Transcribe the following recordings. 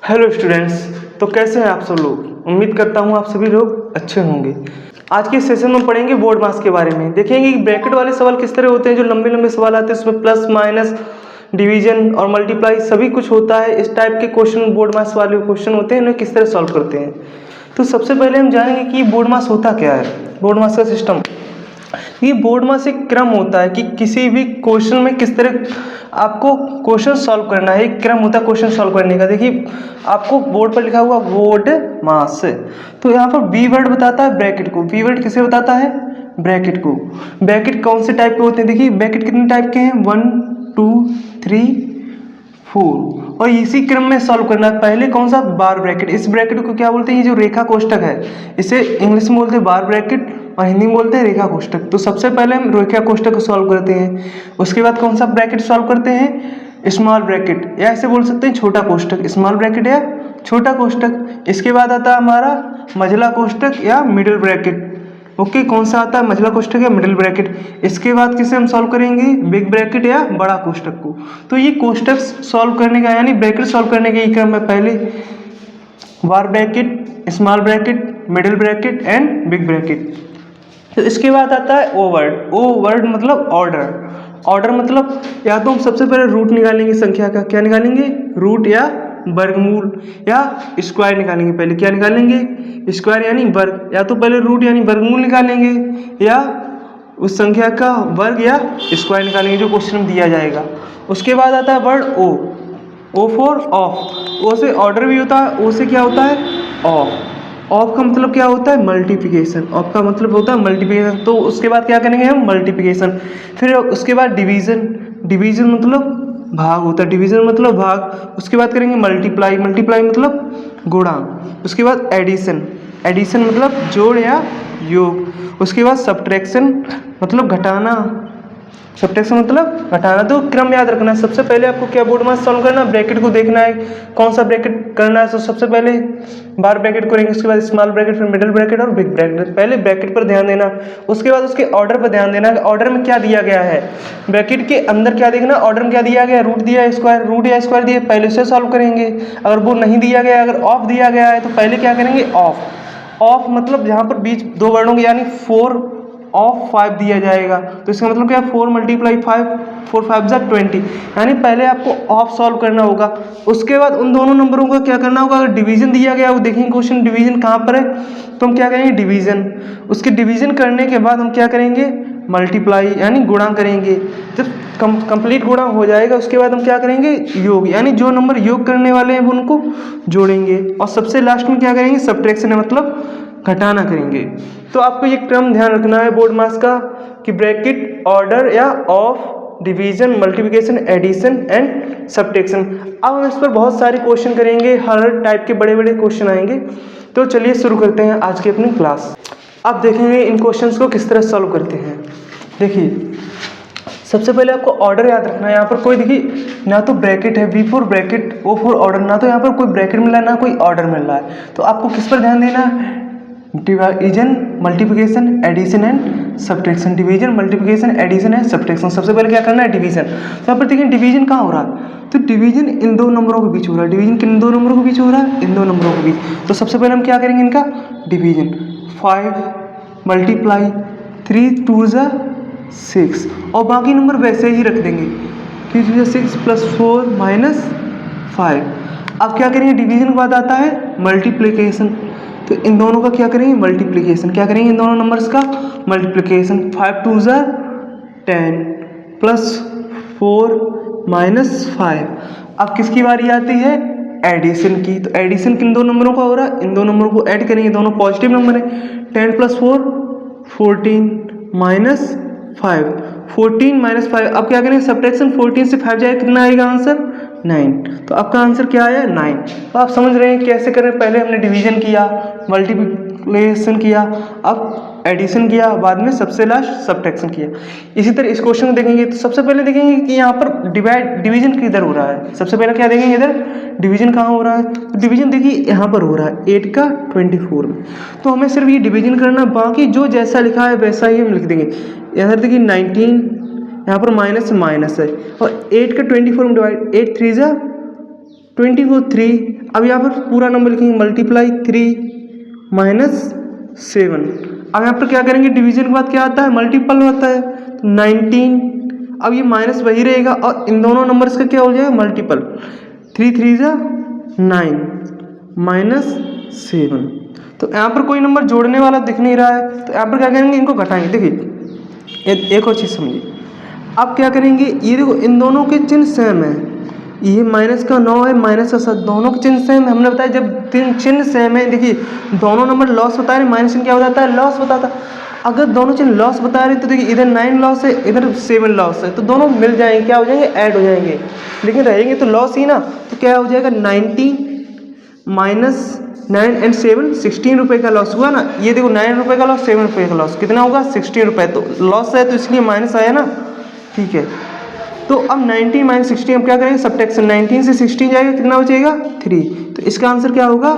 Hello students. तो कैसे हैं आप सब लोग। उम्मीद करता हूं आप सभी लोग अच्छे होंगे। आज के सेशन में पढ़ेंगे बोर्ड मास के बारे में। देखेंगे कि ब्रैकेट वाले सवाल किस तरह होते हैं। जो लंबे लंबे सवाल आते हैं उसमें प्लस माइनस डिवीजन और मल्टीप्लाई सभी कुछ होता है। इस टाइप के क्वेश्चन बोर्ड मास वाले क्वेश्चन होते हैं, इन्हें किस तरह सॉल्व करते हैं। तो सबसे पहले हम जानेंगे कि बोर्ड मास होता क्या है। बोर्ड मास का सिस्टम, ये बोर्ड मास एक क्रम होता है कि किसी भी क्वेश्चन में किस तरह आपको क्वेश्चन सॉल्व करना है। एक क्रम होता है क्वेश्चन सॉल्व करने का। देखिए आपको बोर्ड पर लिखा हुआ बोर्ड मास, तो यहाँ पर बी वर्ड बताता है ब्रैकेट को। बी वर्ड किसे बताता है? ब्रैकेट को। ब्रैकेट कौन से टाइप के होते हैं? देखिए ब्रैकेट कितने टाइप के हैं? 1 2 3 4। और इसी क्रम में सॉल्व करना है। पहले कौन सा? बार ब्रैकेट। इस ब्रैकेट को क्या बोलते हैं? ये जो रेखा कोष्ठक है इसे इंग्लिश में बोलते हैं बार ब्रैकेट और हिंदी में बोलते हैं रेखा कोष्ठक। तो सबसे पहले हम रेखा कोष्ठक को सॉल्व करते हैं। उसके बाद कौन सा ब्रैकेट सॉल्व करते हैं? स्मॉल ब्रैकेट, या ऐसे बोल सकते हैं छोटा कोष्ठक। स्मॉल ब्रैकेट या छोटा कोष्ठक। इसके बाद आता है हमारा मझला कोष्ठक या मिडिल ब्रैकेट। ओके, कौन सा आता है? मझला कोष्ठक या मिडिल ब्रैकेट। इसके बाद किसे हम सॉल्व करेंगे? बिग ब्रैकेट या बड़ा कोष्ठक को। तो ये कोष्ठक सॉल्व करने का यानी ब्रैकेट सॉल्व करने का क्रम है। पहले बार bracket, small bracket, middle bracket and big bracket. तो इसके बाद आता है ओ वर्ड। ओ वर्ड मतलब ऑर्डर। ऑर्डर मतलब या तो हम सबसे पहले रूट निकालेंगे संख्या का। क्या निकालेंगे? रूट या वर्गमूल या स्क्वायर निकालेंगे। पहले क्या निकालेंगे? स्क्वायर यानी वर्ग। या तो पहले रूट यानी वर्गमूल निकालेंगे या उस संख्या का वर्ग या स्क्वायर निकालेंगे जो क्वेश्चन में दिया जाएगा। उसके बाद आता है word O. O for of. O से ऑर्डर भी होता है, ओ से क्या होता है? ऑफ। ऑफ का मतलब क्या होता है? मल्टीप्लिकेशन। ऑफ का मतलब होता है मल्टीप्लिकेशन। तो उसके बाद क्या करेंगे हम? मल्टीप्लिकेशन। फिर उसके बाद डिवीजन। डिवीजन मतलब भाग होता है। डिवीजन मतलब भाग। उसके बाद करेंगे मल्टीप्लाई। मल्टीप्लाई मतलब गुणा। उसके बाद एडिशन। एडिशन मतलब जोड़ या योग। उसके बाद सब्ट्रैक्शन मतलब घटाना। सब्ट्रैक्शन मतलब घटाना। तो क्रम याद रखना है। सबसे पहले आपको क्या बोर्ड मास सॉल्व करना है? ब्रैकेट को देखना है कौन सा ब्रैकेट करना है। तो सबसे पहले बार ब्रैकेट करेंगे, उसके बाद स्मॉल ब्रैकेट, फिर मिडिल ब्रैकेट और बिग ब्रैकेट। पहले ब्रैकेट पर ध्यान देना, उसके बाद उसके ऑर्डर पर ध्यान देना। ऑर्डर में क्या दिया गया है, ब्रैकेट के अंदर क्या देखना, ऑर्डर में क्या दिया गया है। रूट दिया है, स्क्वायर, रूट या स्क्वायर दिया, पहले से सॉल्व करेंगे। अगर वो नहीं दिया गया, अगर ऑफ दिया गया है तो पहले क्या करेंगे? ऑफ। ऑफ मतलब जहाँ पर बीच दो वर्डों के यानी 4 ऑफ 5 दिया जाएगा। तो इसका मतलब क्या? 4 मल्टीप्लाई 5, 4 5 जा 20। यानी पहले आपको ऑफ सॉल्व करना होगा। उसके बाद उन दोनों नंबरों का क्या करना होगा? अगर डिवीजन दिया गया, वो देखेंगे क्वेश्चन डिवीजन कहाँ पर है, तो हम क्या करेंगे? डिवीजन। उसके डिवीजन करने के बाद हम क्या करेंगे? मल्टीप्लाई यानी गुणा करेंगे। जब कंप्लीट गुणा हो जाएगा उसके बाद हम क्या करेंगे? योग, यानी जो नंबर योग करने वाले हैं वो उनको जोड़ेंगे। और सबसे लास्ट में क्या करेंगे? सब्ट्रैक्शन है मतलब घटाना करेंगे। तो आपको ये क्रम ध्यान रखना है बोर्ड मास का कि ब्रैकेट, ऑर्डर या of, division, multiplication, addition and subtraction. अब हम इस पर बहुत सारे क्वेश्चन करेंगे, हर टाइप के बड़े बड़े क्वेश्चन आएंगे। तो चलिए शुरू करते हैं आज की अपनी क्लास। अब देखेंगे इन क्वेश्चंस को किस तरह सॉल्व करते हैं। देखिए सबसे पहले आपको ऑर्डर याद रखना है। यहाँ पर कोई देखिए ना तो ब्रैकेट है, B for bracket, O for order, ना तो यहाँ पर कोई ब्रैकेट मिल रहा है ना कोई ऑर्डर मिल रहा है। तो आपको किस पर ध्यान देना है? Division, multiplication, addition and subtraction. Division, multiplication, addition and subtraction. सबसे पहले क्या करना है? डिवीजन। तो यहाँ पर देखिए डिवीजन कहाँ हो रहा है, तो डिवीजन इन दो नंबरों के बीच हो रहा है। डिवीजन किन दो नंबरों के बीच हो रहा है? इन दो नंबरों के बीच। तो सबसे पहले हम क्या करेंगे? इनका डिवीजन। 5 मल्टीप्लाई 3 2 6 और बाकी नंबर वैसे ही रख देंगे। 3 2 6 प्लस 4 माइनस 5। अब क्या करेंगे? डिवीजन के बाद आता है मल्टीप्लिकेशन। तो इन दोनों का क्या करेंगे? मल्टीप्लिकेशन। क्या करेंगे? इन दोनों नंबर्स का मल्टीप्लिकेशन। 5 2 10 plus 4 minus 5। अब किसकी बारी आती है? एडिशन की। तो एडिशन किन दो नंबरों का हो रहा है? इन दो नंबरों को ऐड करेंगे, दोनों पॉजिटिव नंबर है। 10 प्लस 4 14 माइनस 5, 14 माइनस 5। अब क्या करेंगे? सब्ट्रैक्शन। 14 से 5 जाए कितना आएगा आंसर? 9। तो आपका आंसर क्या आया? 9। तो आप समझ रहे हैं कैसे करें। पहले हमने डिवीजन किया, मल्टीप्लिकेशन किया, अब एडिशन किया, बाद में सबसे लास्ट सब्ट्रैक्शन किया। इसी तरह इस क्वेश्चन को देखेंगे तो सबसे पहले देखेंगे कि यहाँ पर डिवीजन किधर हो रहा है। सबसे पहले क्या देखेंगे? इधर डिवीजन कहाँ हो रहा है। तो डिवीजन देखिए यहाँ पर हो रहा है 8 का 24 में। तो हमें सिर्फ ये डिवीजन करना, बाकी जो जैसा लिखा है वैसा ही हम लिख देंगे। इधर देखिए 19, यहाँ पर माइनस से माइनस है और 8 का 24 में डिवाइड, 8 3 जा 24 3। अब यहाँ पर पूरा नंबर लिखेंगे मल्टीप्लाई 3 माइनस 7। अब यहाँ पर क्या करेंगे, डिवीजन के बाद क्या आता है, मल्टीपल होता है, तो 19। अब ये माइनस वही रहेगा और इन दोनों नंबर्स का क्या हो जाएगा, मल्टीपल। 3 3 जा 9 माइनस 7। तो यहाँ पर कोई नंबर जोड़ने वाला दिख नहीं रहा है, तो यहाँ पर क्या करेंगे, इनको घटाएंगे। देखिए एक और चीज़ समझिए, अब क्या करेंगे, ये देखो इन दोनों के चिन्ह सेम है, ये माइनस का 9 है, माइनस का 7, दोनों के चिन्ह सेम है। हमने बताया जब तीन चिन्ह सेम है, देखिए दोनों नंबर लॉस बता रहे, माइनस चिन्ह क्या बताता है, लॉस बताता। अगर दोनों चिन्ह लॉस बता रहे तो देखिए इधर 9 लॉस है, इधर 7 लॉस है, तो दोनों मिल जाएंगे, क्या हो जाएंगे, ऐड हो जाएंगे। लेकिन रहेंगे तो लॉस ही ना, तो क्या हो जाएगा, 90 माइनस 9 एंड 7, 16 रुपये का लॉस हुआ ना। ये देखो 9 रुपये का लॉस, 7 रुपये का लॉस, कितना होगा, 16 रुपये। तो लॉस है तो इसलिए माइनस आया ना, ठीक है। तो अब 19 माइनस 16 हम क्या करेंगे, सब्ट्रैक्शन। 19 से 16 जाएगा, कितना बचेगा, 3। तो इसका आंसर क्या होगा,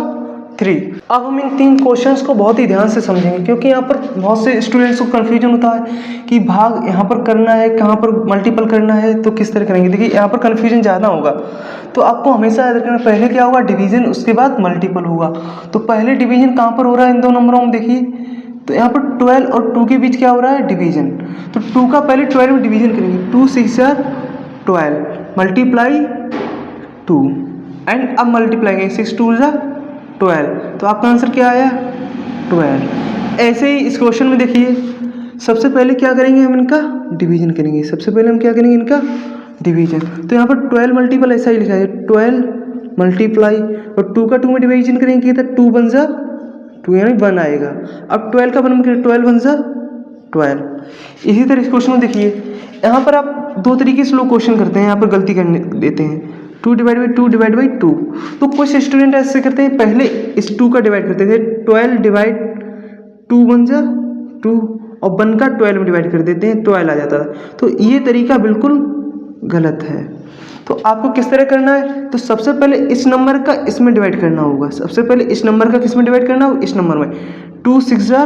3। अब हम इन 3 क्वेश्चंस को बहुत ही ध्यान से समझेंगे, क्योंकि यहाँ पर बहुत से स्टूडेंट्स को कन्फ्यूजन होता है कि भाग यहाँ पर करना है, कहाँ पर मल्टीपल करना है, तो किस तरह करेंगे। देखिए यहाँ पर कन्फ्यूजन ज़्यादा होगा, तो आपको हमेशा याद रखना, पहले क्या होगा, डिवीजन, उसके बाद मल्टीपल होगा। तो पहले डिवीजन कहाँ पर हो रहा है, इन दो नंबरों में देखिए, तो यहाँ पर 12 और 2 के बीच क्या हो रहा है, डिवीजन। तो 2 का पहले 12 में डिवीजन करेंगे, 2 6 12 मल्टीप्लाई 2 एंड अब मल्टीप्लाई करेंगे, 6 2 12। तो आपका आंसर क्या आया, 12। ऐसे ही इस क्वेश्चन में देखिए, सबसे पहले क्या करेंगे, हम इनका डिवीजन करेंगे। सबसे पहले हम क्या करेंगे, इनका डिवीजन। तो यहाँ पर 12 मल्टीपल ऐसा ही लिखा है, 12 मल्टीप्लाई, और 2 का 2 में डिवीजन करेंगे तो 2 बन जा 2, यानी 1 आएगा। अब 12 का 1 करें, 12 बन जा 12। इसी तरह इस क्वेश्चन में देखिए, यहाँ पर आप दो तरीके से लोग क्वेश्चन करते हैं, यहाँ पर गलती करने देते हैं, 2 डिवाइड बाई 2। तो कुछ स्टूडेंट ऐसे करते हैं, पहले इस 2 का डिवाइड करते थे, 12 डिवाइड 2 बन जा 2, और 1 का 12 में डिवाइड कर देते हैं, 12 आ जाता था। तो ये तरीका बिल्कुल गलत है। तो आपको किस तरह करना है, तो सबसे पहले इस नंबर का इसमें डिवाइड करना होगा। सबसे पहले इस नंबर का किस में डिवाइड करना होगा, इस नंबर में। 2 6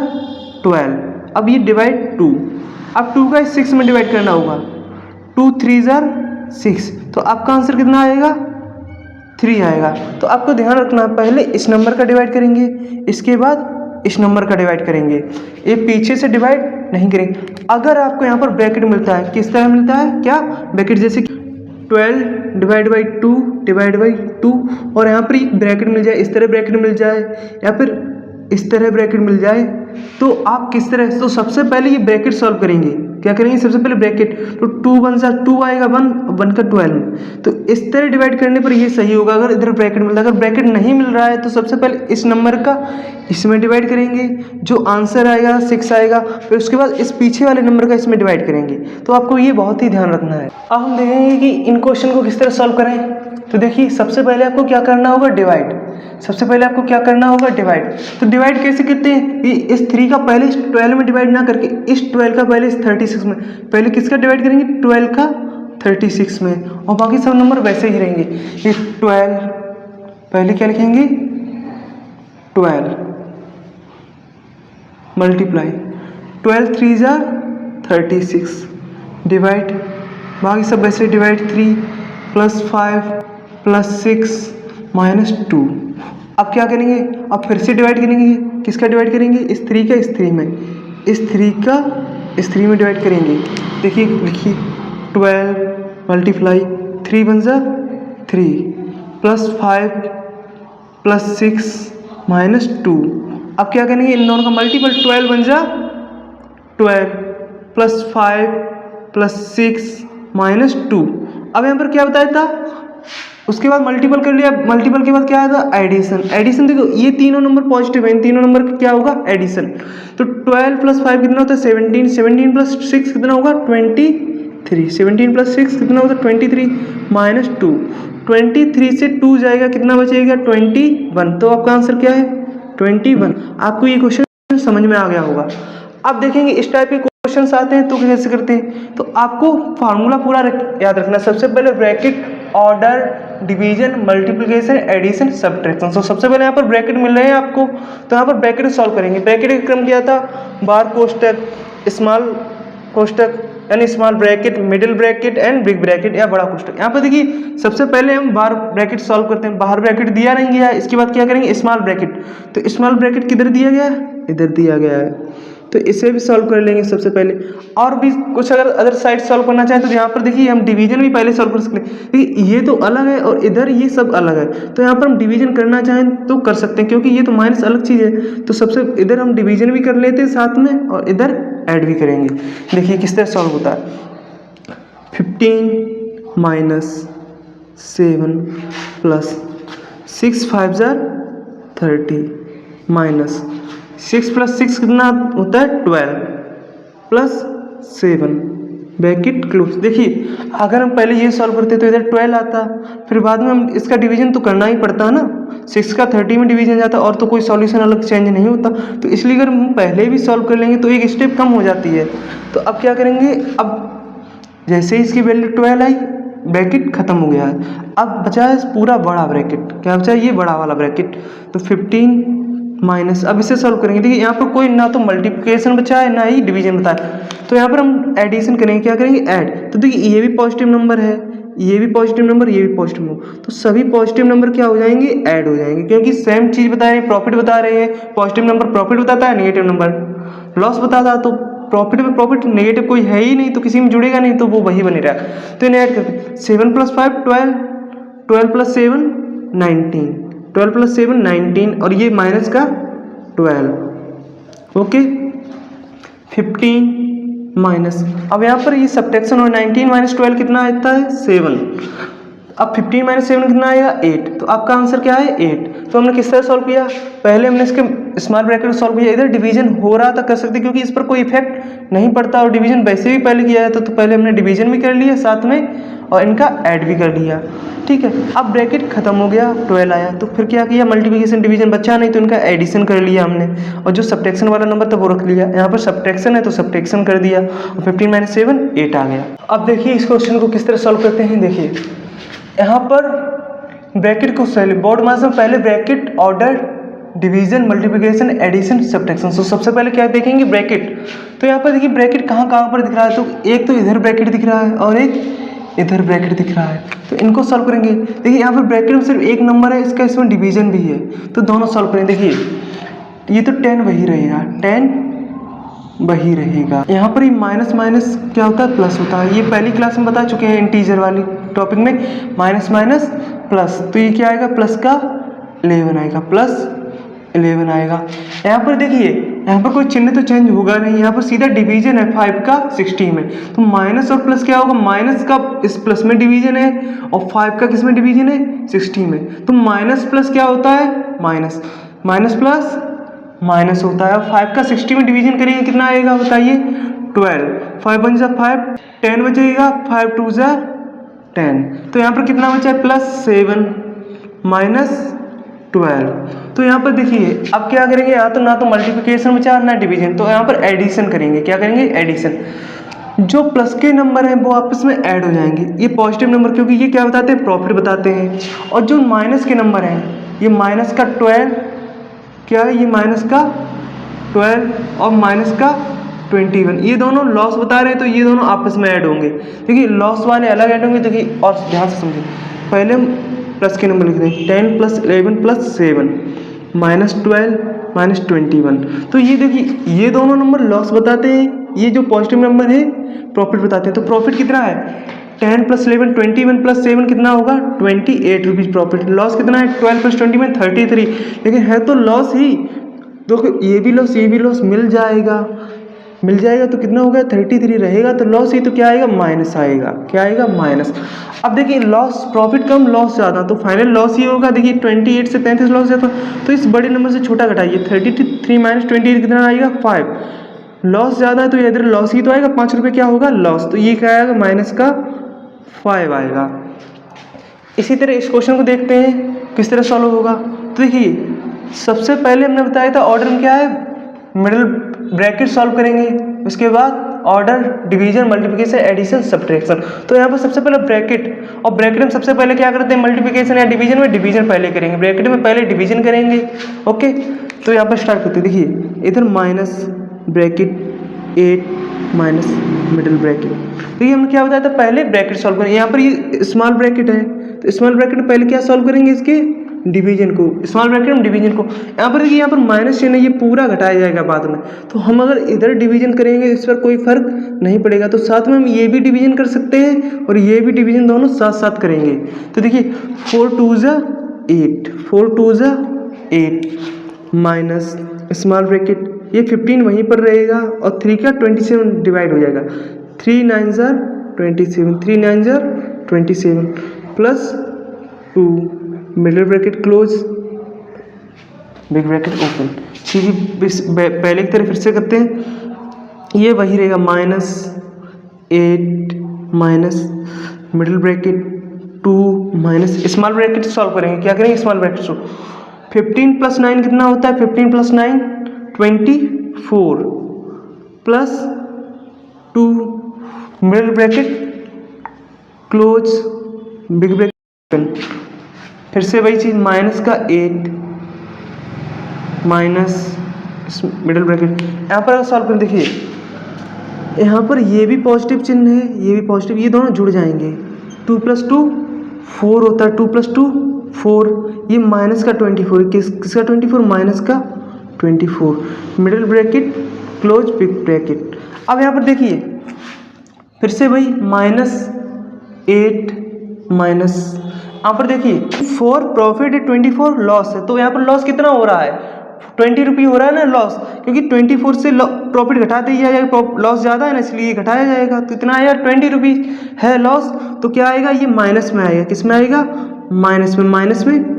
12, अब ये डिवाइड 2, अब 2 का 6 में डिवाइड करना होगा, 2 3 6। तो आपका आंसर कितना आएगा, 3 आएगा। तो आपको ध्यान रखना है, पहले इस नंबर का डिवाइड करेंगे, इसके बाद इस नंबर का डिवाइड करेंगे, ये पीछे से डिवाइड नहीं करेंगे। अगर आपको यहाँ पर ब्रैकेट मिलता है, किस तरह मिलता है, क्या ब्रैकेट, जैसे 12 डिवाइड बाई 2 और यहाँ पर एक ब्रैकेट मिल जाए, इस तरह ब्रैकेट मिल जाए, या फिर इस तरह ब्रैकेट मिल जाए, तो आप किस तरह, तो सबसे पहले ये ब्रैकेट सॉल्व करेंगे। क्या करेंगे, सबसे पहले ब्रैकेट, तो 2 1 2 आएगा 1 का 12, तो इस तरह डिवाइड करने पर ये सही होगा। अगर इधर ब्रैकेट मिलता है, अगर ब्रैकेट नहीं मिल रहा है, तो सबसे पहले इस नंबर का इसमें डिवाइड करेंगे, जो आंसर आएगा 6 आएगा, फिर उसके बाद इस पीछे वाले नंबर का इसमें डिवाइड करेंगे। तो आपको ये बहुत ही ध्यान रखना है। अब हम देखेंगे कि इन क्वेश्चन को किस तरह सॉल्व करें। तो देखिए सबसे पहले आपको क्या करना होगा, डिवाइड। सबसे पहले आपको क्या करना होगा, डिवाइड। तो डिवाइड कैसे करते हैं, ये इस 3 का पहले इस 12 में डिवाइड ना करके इस 12 का पहले इस 36 में, पहले किसका डिवाइड करेंगे, 12 का 36 में, और बाकी सब नंबर वैसे ही रहेंगे। ये 12 पहले क्या लिखेंगे, 12 मल्टीप्लाई 12 3 36 डिवाइड, बाकी सब वैसे डिवाइड 3 + 5 + 6 -2। अब क्या करेंगे, अब फिर से डिवाइड करेंगे, किसका डिवाइड करेंगे, इस 3 का इस 3 में, इस 3 का इस 3 में डिवाइड करेंगे। देखिए लिखिए 12 मल्टीप्लाई 3 बन जा 3 + 5 + 6 -2। अब क्या करेंगे, इन दोनों का मल्टीपल, 12 बन जा 12 + 5 + 6 -2। अब यहाँ पर क्या बताया था, उसके बाद मल्टीपल कर लिया, मल्टीपल के बाद क्या आया था, एडिशन। एडिशन देखो ये तीनों नंबर पॉजिटिव है, इन तीनों नंबर का क्या होगा, एडिशन। तो 12 + 5 कितना होता है, 17, 17 + 6 कितना होगा, 23, 17 + 6 कितना होता है, 23 -2, 23 से 2 जाएगा, कितना बचेगा, 21। तो आपका आंसर क्या है, 21। आपको ये क्वेश्चन समझ में आ गया होगा। अब देखेंगे इस टाइप के क्वेश्चन आते हैं तो कैसे करते हैं। तो आपको फार्मूला पूरा याद रखना। सबसे पहले bracket, order, division, multiplication, addition, subtraction. तो सबसे पहले यहाँ पर ब्रैकेट मिल रहे हैं आपको, तो यहाँ पर ब्रैकेट सॉल्व करेंगे। ब्रैकेट का क्रम क्या था, बार कोष्टक, स्मॉल कोष्टक यानी small bracket, middle bracket and big bracket या बड़ा कोष्टक। यहाँ पर देखिए सबसे पहले हम बाहर ब्रैकेट सॉल्व करते हैं। बाहर ब्रैकेट दिया नहीं गया है, इसके बाद क्या करेंगे स्मॉल ब्रैकेट। तो स्मॉल ब्रैकेट किधर दिया गया है, इधर दिया गया है, तो इसे भी सॉल्व कर लेंगे सबसे पहले। और भी कुछ अगर अदर साइड सॉल्व करना चाहें तो यहाँ पर देखिए हम डिवीजन भी पहले सॉल्व कर सकते हैं, क्योंकि ये तो अलग है और इधर ये सब अलग है। तो यहाँ पर हम डिवीजन करना चाहें तो कर सकते हैं, क्योंकि ये तो माइनस अलग चीज़ है। तो सबसे इधर हम डिवीजन भी कर लेते हैं साथ में और इधर ऐड भी करेंगे। देखिए किस तरह सॉल्व होता है। 15 minus 7 plus 6 5 jar 30 minus 6 plus 6 कितना होता है 12 प्लस 7 ब्रैकेट क्लोज। देखिए अगर हम पहले ये सॉल्व करते तो इधर 12 आता, फिर बाद में हम इसका डिवीजन तो करना ही पड़ता है ना, 6 का 30 में डिवीजन जाता और तो कोई सॉल्यूशन अलग चेंज नहीं होता। तो इसलिए अगर हम पहले भी सॉल्व कर लेंगे तो एक स्टेप कम हो जाती है। तो अब क्या करेंगे, अब जैसे ही इसकी वैल्यू 12 आई ब्रैकेट खत्म हो गया है। अब बचा है पूरा बड़ा ब्रैकेट, क्या बचा है ये बड़ा वाला ब्रैकेट। तो 15 माइनस, अब इसे सॉल्व करेंगे। देखिए यहाँ पर कोई ना तो मल्टीप्लिकेशन बचा है ना ही डिवीजन बता है, तो यहाँ पर हम एडिशन करेंगे। क्या करेंगे ऐड। तो देखिए ये भी पॉजिटिव नंबर है, ये भी पॉजिटिव नंबर, ये भी पॉजिटिव नंबर, तो सभी पॉजिटिव नंबर क्या हो जाएंगे ऐड हो जाएंगे, क्योंकि सेम चीज़ बता रहे हैं, प्रॉफिट बता रहे हैं। पॉजिटिव नंबर प्रॉफिट बताता है, नेगेटिव नंबर लॉस बताता है। तो प्रॉफिट में प्रॉफिट, नेगेटिव कोई है ही नहीं तो किसी में जुड़ेगा नहीं, तो वो वही बने रहा। तो इन्हें ऐड करते 7 प्लस 5 12, 12 प्लस 7 19, 12 प्लस 7 19 और ये माइनस का 12। ओके 15 माइनस, अब यहाँ पर ये सब्ट्रैक्शन और 19 माइनस 12 कितना आता है 7। अब 15 माइनस 7 कितना आएगा 8। तो आपका आंसर क्या है 8। तो हमने किस तरह सॉल्व किया, पहले हमने इसके स्मॉल ब्रैकेट सॉल्व किया। इधर डिवीजन हो रहा था कर सकते, क्योंकि इस पर कोई इफेक्ट नहीं पड़ता और डिवीजन वैसे भी पहले किया जाता। तो पहले हमने डिवीजन भी कर लिया साथ में और इनका ऐड भी कर लिया। ठीक है, अब ब्रैकेट खत्म हो गया 12 आया, तो फिर क्या किया मल्टीप्लिकेशन डिवीजन बचा नहीं तो इनका एडिशन कर लिया हमने, और जो सब्ट्रैक्शन वाला नंबर था वो रख लिया। यहाँ पर सब्ट्रैक्शन है तो सब्ट्रैक्शन कर दिया और 15 माइनस 7 8 आ गया। अब देखिए इस क्वेश्चन को किस तरह सॉल्व करते हैं। देखिए यहाँ पर ब्रैकेट को बोर्ड मास में पहले bracket, order, division, multiplication, addition, subtraction. तो सबसे पहले क्या देखेंगे ब्रैकेट। तो यहाँ पर देखिए ब्रैकेट कहाँ कहाँ पर दिख रहा है, तो एक तो इधर ब्रैकेट दिख रहा है और एक इधर ब्रैकेट दिख रहा है। तो इनको सॉल्व करेंगे। देखिए यहाँ पर ब्रैकेट में सिर्फ एक नंबर है, इसका इसमें डिवीजन भी है, तो दोनों सॉल्व करेंगे। देखिए ये तो 10 वही रहेगा, 10 वही रहेगा। यहाँ पर ये माइनस माइनस क्या होता है प्लस होता है, ये पहली क्लास में बता चुके हैं इंटीजर वाली टॉपिक में, माइनस माइनस प्लस। तो ये क्या आएगा प्लस का 11 आएगा, प्लस 11 आएगा। यहाँ पर देखिए यहाँ पर कोई चिन्ह तो चेंज होगा नहीं, यहाँ पर सीधा डिवीजन है 5 का 60 में। तो माइनस और प्लस क्या होगा, माइनस का इस प्लस में डिवीजन है और 5 का किस में डिवीजन है 60 में। तो माइनस प्लस क्या होता है माइनस, माइनस प्लस माइनस होता है। 5 का 60 में डिवीजन करेंगे कितना आएगा बताइए 12, 5 1 जा 5, 10 बचेगा, 5 2 जा 10। तो यहाँ पर कितना बचा है प्लस 7 माइनस 12। तो यहाँ पर देखिए अब क्या करेंगे, यहाँ तो ना तो मल्टीप्लिकेशन बचा ना डिवीजन, तो यहाँ पर एडिशन करेंगे। क्या करेंगे एडिशन। जो प्लस के नंबर हैं वो आपस में ऐड हो जाएंगे, ये पॉजिटिव नंबर, क्योंकि ये क्या बताते हैं प्रॉफिट बताते हैं। और जो माइनस के नंबर हैं, ये माइनस का 12 क्या है, ये माइनस का 12 और माइनस का 21, ये दोनों लॉस बता रहे हैं, तो ये दोनों आपस में ऐड होंगे। देखिए लॉस वाले अलग ऐड होंगे। देखिए और ध्यान से समझिए, पहले हम प्लस के नंबर लिख दें, 10 प्लस 11 प्लस 7 माइनस 12 माइनस 21। तो ये देखिए ये दोनों नंबर लॉस बताते हैं, ये जो पॉजिटिव नंबर है प्रॉफिट बताते हैं। तो प्रॉफिट कितना है 10 प्लस 11 21 प्लस 7 कितना होगा 28 रुपीज़ प्रॉफिट। लॉस कितना है 12 प्लस 20 में 33, लेकिन है तो लॉस ही। देखो ये भी लॉस मिल जाएगा, मिल जाएगा तो कितना होगा 33 रहेगा, तो लॉस ही तो क्या आएगा माइनस आएगा। क्या आएगा माइनस। अब देखिए लॉस प्रॉफिट कम लॉस ज़्यादा, तो फाइनल लॉस ही होगा। देखिए 28 से 33 लॉस जाता, तो इस बड़े नंबर से छोटा घटाइए, 33 माइनस 28 कितना आएगा 5। लॉस ज़्यादा है तो इधर लॉस ही तो आएगा, 5 रुपये क्या होगा लॉस, तो ये क्या आएगा माइनस का 5 आएगा। इसी तरह इस क्वेश्चन को देखते हैं किस तरह सॉल्व होगा। तो देखिए सबसे पहले हमने बताया था ऑर्डर में क्या है मिडिल ब्रैकेट सॉल्व करेंगे, उसके बाद order, division, multiplication, addition, subtraction. तो यहाँ पर सबसे पहले ब्रैकेट, और ब्रैकेट में सबसे पहले क्या करते हैं मल्टीप्लिकेशन या डिवीजन में डिवीजन पहले करेंगे, ब्रैकेट में पहले डिवीजन करेंगे। ओके तो यहाँ पर स्टार्ट करते हैं। देखिए इधर minus bracket 8 minus middle bracket. तो ये हमने क्या बताया था, पहले ब्रैकेट सॉल्व करेंगे। यहाँ पर ये स्मॉल ब्रैकेट है, तो स्मॉल ब्रैकेट में पहले क्या सॉल्व करेंगे, इसके डिवीजन को, स्मॉल ब्रैकेट में डिवीजन को। यहाँ पर देखिए, यहाँ पर माइनस चिन्ह है, ये पूरा घटाया जाएगा बाद में। तो हम अगर इधर डिवीजन करेंगे इस पर कोई फर्क नहीं पड़ेगा, तो साथ में हम ये भी डिवीजन कर सकते हैं और ये भी डिवीजन, दोनों साथ साथ करेंगे। तो देखिए 4 2 8, 4 2 8 माइनस स्मॉल ब्रैकेट, ये 15 वहीं पर रहेगा और 3 का 27 डिवाइड हो जाएगा। 3 9 27, 3 9 27 plus 2 middle bracket close, big bracket open. पहले की तरह फिर से करते हैं, ये वही रहेगा -8 minus middle bracket 2 minus small bracket solve करेंगे। क्या करेंगे, स्मॉल ब्रैकेट सॉल्व। 15 + 9 कितना होता है, 15 + 9 24 plus 2 middle bracket close, big bracket open. फिर से वही चीज़, माइनस का 8 माइनस मिडिल ब्रैकेट। यहाँ पर सॉल्व करें, देखिए यहाँ पर ये भी पॉजिटिव चिन्ह है, ये भी पॉजिटिव, ये दोनों जुड़ जाएंगे। 2 + 2 4 होता है, 2 + 2 4, ये माइनस का 24, किसका 24, माइनस का 24, middle bracket close, big bracket. अब यहाँ पर देखिए फिर से वही -8 माइनस, यहाँ पर देखिए 4 प्रॉफिट है, 24 लॉस है। तो यहाँ पर लॉस कितना हो रहा है, 20 रुपये हो रहा है ना लॉस, क्योंकि 24 से प्रॉफिट घटा दिया जाएगा, लॉस ज़्यादा है ना इसलिए घटाया जाएगा। तो इतना आएगा 20 रुपये है लॉस, तो क्या आएगा, ये माइनस में आएगा, किस में आएगा, माइनस में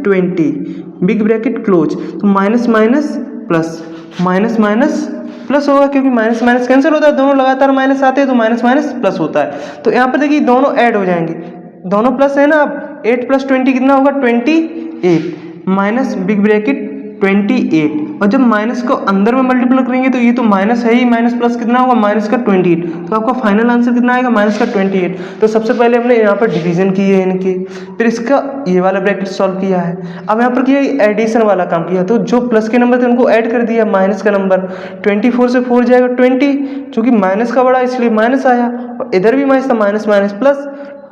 20, बिग ब्रैकेट क्लोज। तो minus minus plus, minus minus plus होगा, क्योंकि माइनस माइनस कैंसिल होता है, दोनों लगातार माइनस आते हैं तो माइनस माइनस प्लस होता है। तो यहाँ पर देखिए दोनों ऐड हो जाएंगे, दोनों प्लस है ना। अब 8 + 20 कितना होगा, 28 माइनस बिग ब्रैकेट 28, और जब माइनस को अंदर में मल्टीप्लाई करेंगे तो ये तो माइनस है ही, माइनस प्लस कितना होगा, माइनस का 28। तो आपका फाइनल आंसर कितना आएगा, माइनस का 28। तो सबसे पहले हमने यहाँ पर डिवीजन किए हैं इनके, फिर इसका ये वाला ब्रैकेट सॉल्व किया है। अब यहाँ पर किया एडिशन वाला काम किया, तो जो प्लस के नंबर थे उनको ऐड कर दिया, माइनस का नंबर 24 से 4 जाएगा 20, चूँकि माइनस का बड़ा इसलिए माइनस आया, और इधर भी माइनस था, माइनस माइनस प्लस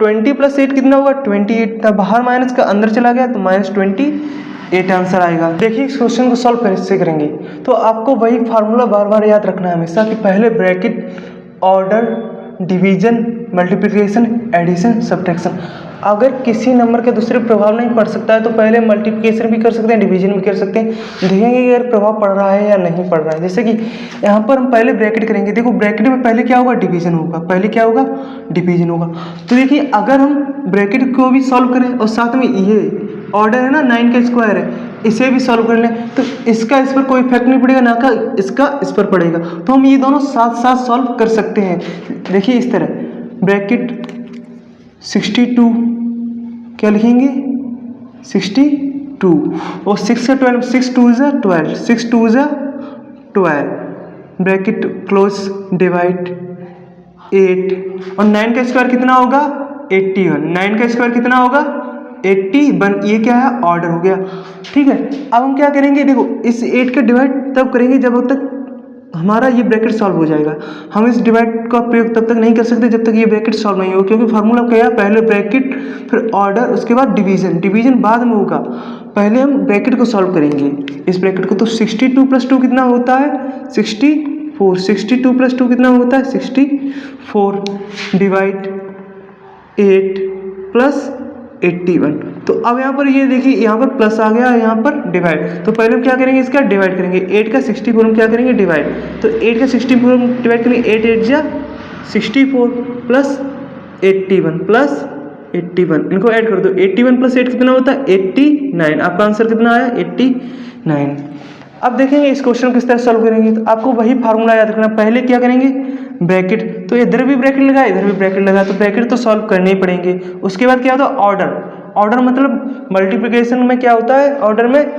20 + 8 कितना होगा, 28 था, बाहर माइनस का अंदर चला गया तो -28 आंसर आएगा। देखिए इस क्वेश्चन को सॉल्व कैसे करेंगे, तो आपको वही फार्मूला बार बार याद रखना है हमेशा, कि पहले bracket, order, division, multiplication, addition, subtraction. अगर किसी नंबर के दूसरे प्रभाव नहीं पड़ सकता है तो पहले मल्टीप्लिकेशन भी कर सकते हैं, डिवीजन भी कर सकते हैं, देखेंगे कि अगर प्रभाव पड़ रहा है या नहीं पड़ रहा है। जैसे कि यहाँ पर हम पहले ब्रैकेट करेंगे, देखो ब्रैकेट में पहले क्या होगा, डिवीजन होगा, पहले क्या होगा, डिवीजन होगा। तो देखिए अगर हम ब्रैकेट को भी सॉल्व करें और साथ में ये ऑर्डर है ना 9 का स्क्वायर है, इसे भी सॉल्व कर लें, तो इसका इस पर कोई इफेक्ट नहीं पड़ेगा, ना का इसका इस पर पड़ेगा। तो हम ये दोनों साथ साथ सॉल्व कर सकते हैं। देखिए इस तरह ब्रैकेट 62 क्या लिखेंगे, 62 और 6 का 12, 6 2 12, 6 2 12 ब्रैकेट क्लोज, डिवाइड 8 और 9 का स्क्वायर कितना होगा, 81, 9 का स्क्वायर कितना होगा, 81। ये क्या है, ऑर्डर हो गया, ठीक है। अब हम क्या करेंगे, देखो इस 8 का डिवाइड तब करेंगे जब तक हमारा ये ब्रैकेट सॉल्व हो जाएगा। हम इस डिवाइड का प्रयोग तब तक नहीं कर सकते जब तक ये ब्रैकेट सॉल्व नहीं हो, क्योंकि फार्मूला क्या है, पहले ब्रैकेट फिर ऑर्डर उसके बाद डिवीजन, डिवीजन बाद में होगा, पहले हम ब्रैकेट को सॉल्व करेंगे इस ब्रैकेट को। तो 62 + 2 कितना होता है, 64, 62 + 2 कितना होता है, 64 डिवाइड 8 + 81। तो अब यहाँ पर ये देखिए, यहाँ पर प्लस आ गया, यहाँ पर डिवाइड। तो पहले हम क्या करेंगे, इसका डिवाइड करेंगे, 8 का 64 हम क्या करेंगे, डिवाइड। तो 8 का 64 हम डिवाइड करेंगे, 8 8 जा 64 प्लस 81 प्लस 81, इनको ऐड कर दो, 81 + 8 कितना होता है, 89। आपका आंसर कितना आया, 89। अब देखेंगे इस क्वेश्चन को किस तरह सॉल्व करेंगे। तो आपको वही फार्मूला याद रखना, पहले क्या करेंगे, ब्रैकेट, तो इधर भी ब्रैकेट लगा, इधर भी ब्रैकेट लगा, तो ब्रैकेट तो सॉल्व करने ही पड़ेंगे। उसके बाद क्या होता है, ऑर्डर, ऑर्डर मतलब मल्टीप्लिकेशन में क्या होता है, ऑर्डर में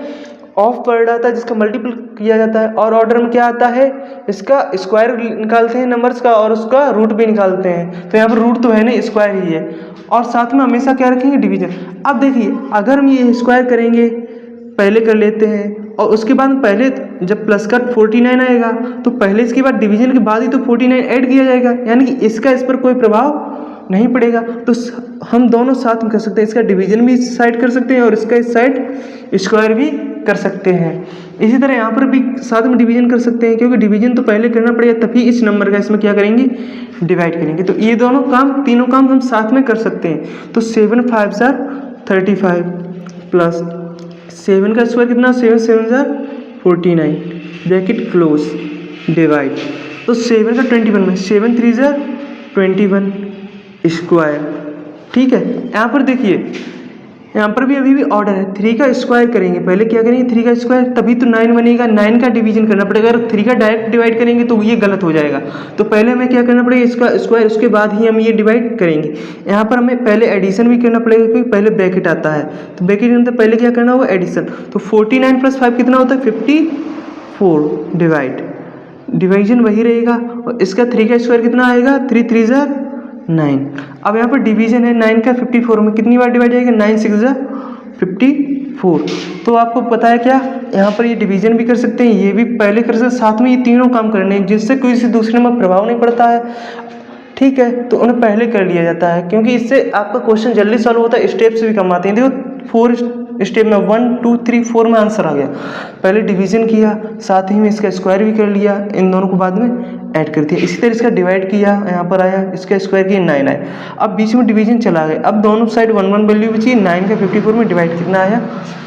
ऑफ वर्ड आता है जिसका मल्टीपल किया जाता है, और ऑर्डर में क्या आता है, इसका स्क्वायर निकालते हैं नंबर्स का और उसका रूट भी निकालते हैं। तो यहाँ पर रूट तो है नहीं, स्क्वायर ही है, और साथ में हमेशा क्या रखेंगे, डिवीजन। अब देखिए अगर हम ये स्क्वायर करेंगे, पहले कर लेते हैं, और उसके बाद पहले जब प्लस का 49 आएगा तो पहले इसके बाद डिवीजन के बाद ही तो 49 ऐड किया जाएगा, यानी कि इसका इस पर कोई प्रभाव नहीं पड़ेगा। तो हम दोनों साथ में कर सकते हैं, इसका डिवीजन भी इस साइड कर सकते हैं और इसका इस साइड स्क्वायर भी कर सकते हैं। इसी तरह यहाँ पर भी साथ में डिवीजन कर सकते हैं, क्योंकि डिवीजन तो पहले करना पड़ेगा तभी इस नंबर का इसमें क्या करेंगे, डिवाइड करेंगे। तो ये दोनों काम, तीनों काम हम साथ में कर सकते हैं। तो 7 5 जार 35 प्लस 7 का स्क्वायर कितना, 7 7 जार 49 ब्रैकेट क्लोज डिवाइड। तो 7 का 21 में 7 3 जार 21 स्क्वायर। ठीक है, यहाँ पर देखिए, यहाँ पर भी अभी भी ऑर्डर है, 3 का स्क्वायर करेंगे। पहले क्या करेंगे, 3 का स्क्वायर, तभी तो 9 बनेगा। 9 का डिवीजन करना पड़ेगा। अगर 3 का डायरेक्ट डिवाइड करेंगे तो ये गलत हो जाएगा। तो पहले हमें क्या करना पड़ेगा, इसका स्क्वायर, उसके बाद ही हम ये डिवाइड करेंगे। यहाँ पर हमें पहले एडिशन भी करना पड़ेगा, क्योंकि पहले ब्रैकेट आता है। तो ब्रैकेट के अंदर पहले क्या करना होगा, एडिशन। तो 49 + 5 कितना होता है, 54 डिवाइड, डिवीजन वही रहेगा। और इसका 3 का स्क्वायर कितना आएगा, 3 3 जार 9। अब यहाँ पर डिवीजन है 9 का 54 में कितनी बार डिवाइड जाएगा, 9 6 जार 54। तो आपको पता है क्या, यहाँ पर ये डिवीजन भी कर सकते हैं, ये भी पहले कर सकते हैं, साथ में ये तीनों काम करने हैं, जिससे कोई से दूसरे में प्रभाव नहीं पड़ता है। ठीक है, तो उन्हें पहले कर लिया जाता है, क्योंकि इससे आपका क्वेश्चन जल्दी सॉल्व होता है, स्टेप्स भी कम आते हैं। देखो 4 स्टेप में 1 2 3 4 में आंसर आ गया। पहले डिवीजन किया, साथ ही में इसका स्क्वायर भी कर लिया, इन दोनों को बाद में ऐड कर दिया। इसी तरह इसका डिवाइड किया, यहाँ पर आया, इसका स्क्वायर किया, 9 आया। अब बीच में डिवीजन चला गया, अब दोनों साइड 1 1 वैल्यू बची। 9 का 54 में डिवाइड कितना आया,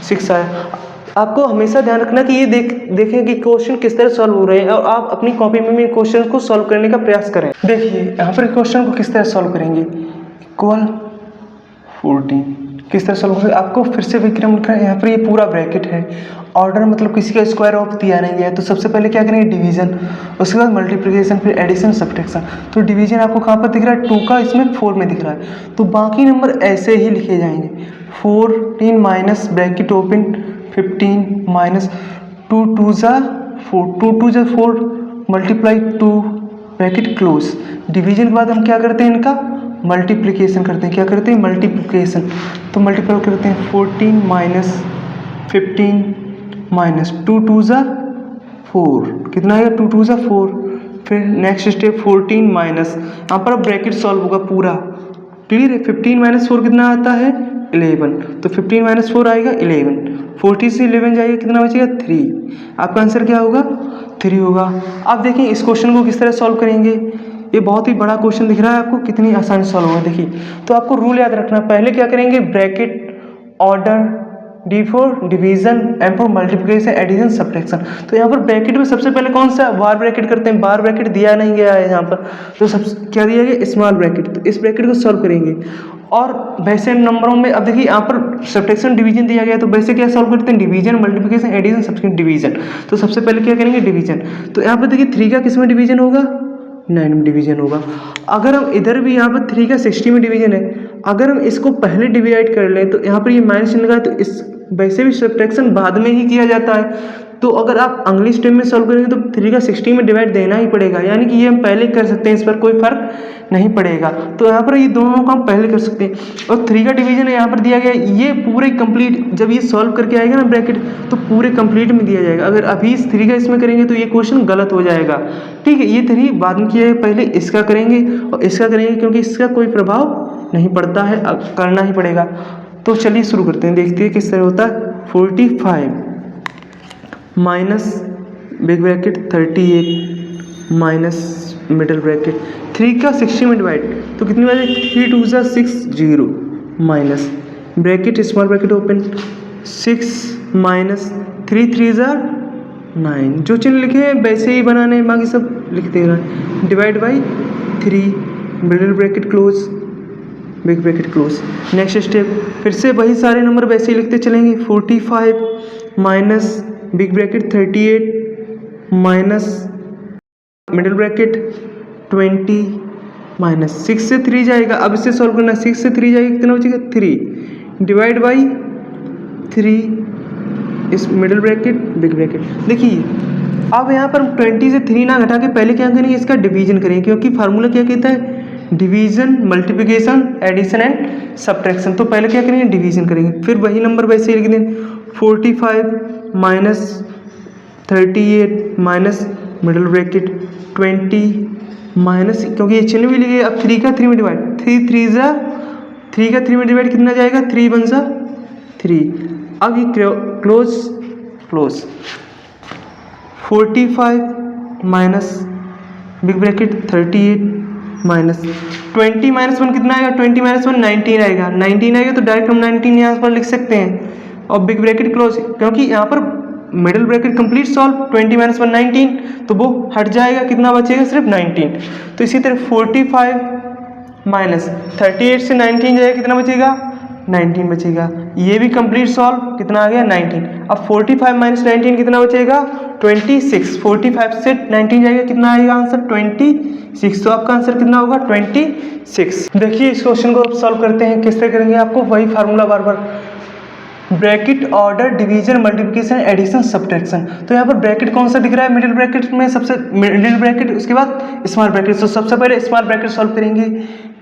6 आया। आपको हमेशा ध्यान रखना कि ये देखें कि क्वेश्चन किस तरह सॉल्व हो रहे हैं, और आप अपनी कॉपी में भी क्वेश्चन को सॉल्व करने का प्रयास करें। देखिए यहाँ पर क्वेश्चन को किस तरह सॉल्व करेंगे, इक्वल 14 किस तरह सॉल्व करेंगे, आपको फिर से विक्रम लिखना है। यहाँ पर ये पूरा ब्रैकेट है, ऑर्डर मतलब किसी का स्क्वायर ऑफ दिया नहीं है। तो सबसे पहले क्या करेंगे, डिवीजन, उसके बाद मल्टीप्लिकेशन, फिर एडिशन सब्ट्रैक्शन। तो डिवीजन आपको कहाँ पर दिख रहा है, 2 का इसमें 4 में दिख रहा है। तो बाकी नंबर ऐसे ही लिखे जाएंगे, 14 माइनस ब्रैकेट ओपन 15 माइनस 2 2 ज़ा 4, 2 2 ज़ा 4 मल्टीप्लाई 2 ब्रैकेट क्लोज। डिवीजन के बाद हम क्या करते हैं, इनका मल्टीप्लिकेशन करते हैं। क्या करते हैं, मल्टीप्लिकेशन। तो मल्टीप्लाई करते हैं 14 माइनस 15 माइनस 2 2 ज़ा 4, कितना आएगा, 2 2 ज़ा 4। फिर नेक्स्ट स्टेप 14 माइनस, यहाँ पर अब ब्रैकेट सॉल्व होगा पूरा, क्लियर है। 15 माइनस 4 कितना आता है, 11। तो 15 माइनस 4 आएगा 11, 40 से 11 जाएगा, कितना बचेगा, 3। आपका आंसर क्या होगा, 3 होगा। अब देखिए इस क्वेश्चन को किस तरह सॉल्व करेंगे। ये बहुत ही बड़ा क्वेश्चन दिख रहा है आपको, कितनी आसानी सॉल्व होगा। देखिए, तो आपको रूल याद रखना, पहले क्या करेंगे, bracket, order, D for division, M for multiplication, addition, subtraction. तो यहाँ पर ब्रैकेट में सबसे पहले कौन सा, बार ब्रैकेट करते हैं। बार ब्रैकेट दिया नहीं गया है यहाँ पर, तो सब क्या दिया गया, स्मॉल ब्रैकेट। तो इस ब्रैकेट को सॉल्व करेंगे। और वैसे नंबरों में अब देखिए यहाँ पर सब्ट्रैक्शन डिवीजन दिया गया है, तो वैसे क्या सॉल्व करते हैं, division, multiplication, addition, subtraction, division. तो सबसे पहले क्या करेंगे, डिवीजन। तो यहाँ पर देखिए 3 का किस में डिवीजन होगा, 9 में डिवीजन होगा। अगर हम इधर भी यहाँ पर 3 का 60 में डिवीजन है, अगर हम इसको पहले डिवाइड कर लें तो यहाँ पर ये माइनस चिन्ह लगा, तो इस वैसे भी सब्ट्रैक्शन बाद में ही किया जाता है। तो अगर आप अगली स्टेप में सॉल्व करेंगे तो 3 का 60 में डिवाइड देना ही पड़ेगा, यानी कि ये हम पहले कर सकते हैं, इस पर कोई फर्क नहीं पड़ेगा। तो यहाँ पर ये दोनों को हम पहले कर सकते हैं। और 3 का डिवीजन यहाँ पर दिया गया है, ये पूरे कंप्लीट, जब ये सॉल्व करके आएगा ना ब्रैकेट, तो पूरे कंप्लीट में दिया जाएगा। अगर अभी इस 3 का इसमें करेंगे तो ये क्वेश्चन गलत हो जाएगा। ठीक है, ये 3 बाद में किया है, पहले इसका करेंगे और इसका करेंगे, क्योंकि इसका कोई प्रभाव नहीं पड़ता है, करना ही पड़ेगा। तो चलिए शुरू करते हैं, देखते हैं किस तरह होता है। 45 minus big bracket 38 minus middle bracket 3 का 60 में डिवाइड, तो कितनी बार, 3 2 ज़ा 6 0 minus bracket small bracket open 6 minus 3 3 ज़ा 9। जो चिन्ह लिखे हैं वैसे ही बनाने हैं, बाकी सब लिख देना, divide by 3 middle bracket close, big bracket close. Next step फिर से वही सारे नंबर वैसे ही लिखते चलेंगे। 45 minus big bracket 38 minus middle bracket 20 minus 6 से 3 जाएगा। अब इसे सॉल्व करना, 6 से 3 जाएगा, कितना बचेगा, 3 डिवाइड बाई 3 इस मिडिल ब्रैकेट बिग ब्रैकेट। देखिए अब यहाँ पर 20 से 3 ना घटा के पहले क्या करेंगे, इसका डिवीजन करेंगे, क्योंकि फार्मूला क्या कहता है, division, multiplication, addition and subtraction. तो पहले क्या करेंगे, डिवीजन करेंगे, फिर वही नंबर वैसे ही लिख दें 45 minus 38 minus middle bracket 20 minus, क्योंकि ये चिन्ह भी लिखे, अब 3 का 3 में डिवाइड, 3 का 3 में डिवाइड कितना जाएगा, 3 बन सा 3। अब ये close 45 minus big bracket 38 minus 20 minus 1 कितना आएगा, 20 माइनस 1 19 आएगा, 19 आएगा तो डायरेक्ट हम 19 यहाँ पर लिख सकते हैं। और बिग ब्रैकेट क्लोज, क्योंकि यहाँ पर middle bracket complete solve, 20 minus 1 19, तो वो हट जाएगा, कितना बचेगा, सिर्फ 19। तो इसी तरह 45 माइनस 38 से 19 जाएगा, कितना बचेगा, 19 बचेगा। ये भी कंप्लीट सॉल्व, कितना आ गया, 19। अब 45 माइनस 19 कितना बचेगा, 26। 45 से 19 जाएगा, कितना आएगा आंसर, 26। तो आपका आंसर कितना होगा, 26। देखिए इस क्वेश्चन को अब सॉल्व करते हैं, किस तरह करेंगे, आपको वही फार्मूला बार बार, bracket order division multiplication addition subtraction. तो यहाँ पर ब्रैकेट कौन सा दिख रहा है, मिडिल ब्रैकेट में, सबसे मिडिल ब्रैकेट, उसके बाद स्मॉल ब्रैकेट। तो सबसे पहले स्मॉल ब्रैकेट सॉल्व करेंगे,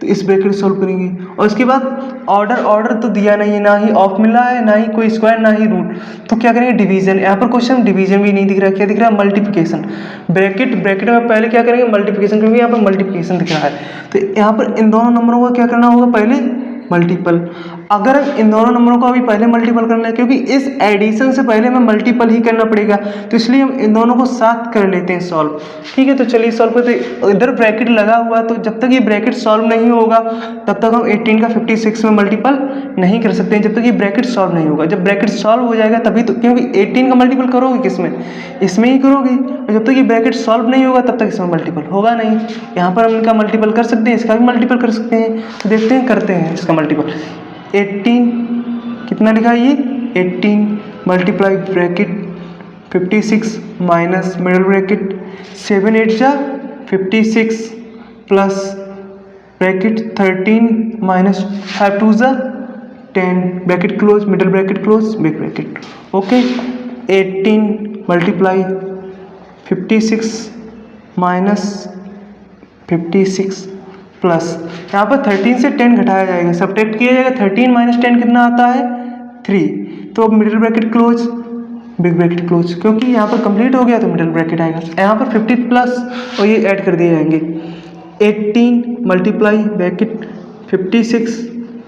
तो इस ब्रैकेट सॉल्व करेंगे, और उसके बाद ऑर्डर तो दिया नहीं है, ना ही ऑफ मिला है, ना ही कोई स्क्वायर, ना ही रूट, तो क्या करेंगे, डिवीजन। यहाँ पर क्वेश्चन डिवीजन भी नहीं दिख रहा है, क्या दिख रहा है, मल्टीप्लिकेशन। ब्रैकेट में पहले क्या करेंगे, मल्टीप्लिकेशन, क्योंकि यहाँ पर मल्टीप्लिकेशन दिख रहा है। तो यहाँ पर इन दोनों नंबरों का क्या करना होगा, पहले मल्टीपल। अगर इन दोनों नंबरों को अभी पहले मल्टीपल करना है, क्योंकि इस एडिशन से पहले हमें मल्टीपल ही करना पड़ेगा, तो इसलिए हम इन दोनों को साथ कर लेते हैं सॉल्व। ठीक है, तो चलिए सॉल्व करते हैं। इधर ब्रैकेट लगा हुआ, तो जब तक ये ब्रैकेट सॉल्व नहीं होगा तब तक हम 18 का 56 में मल्टीपल नहीं कर सकते हैं, जब तक ये ब्रैकेट सॉल्व नहीं होगा। जब ब्रैकेट सॉल्व हो जाएगा तभी तो, क्योंकि 18 का मल्टीपल करोगे किसमें, इसमें ही करोगे, और जब तक ये ब्रैकेट सॉल्व नहीं होगा तब तक इसमें मल्टीपल होगा नहीं। यहाँ पर हम इनका मल्टीपल कर सकते हैं, इसका भी मल्टीपल कर सकते हैं, तो देखते हैं, करते हैं इसका मल्टीपल। 18 कितना लिखा है ये, 18 multiply bracket 56 minus middle bracket 7 8 जा 56 प्लस ब्रैकेट 13 माइनस 5 2 जा 10 bracket close, middle bracket close, big bracket. Okay, 18 multiply 56 minus 56 plus, यहाँ पर 13 से 10 घटाया जाएगा, सब्ट्रैक्ट किया जाएगा, 13 माइनस 10 कितना आता है, 3। तो अब middle bracket close, big bracket close, क्योंकि यहाँ पर कंप्लीट हो गया तो मिडिल ब्रैकेट आएगा। यहाँ पर 50 प्लस और ये ऐड कर दिए जाएंगे। 18 मल्टीप्लाई ब्रैकेट 56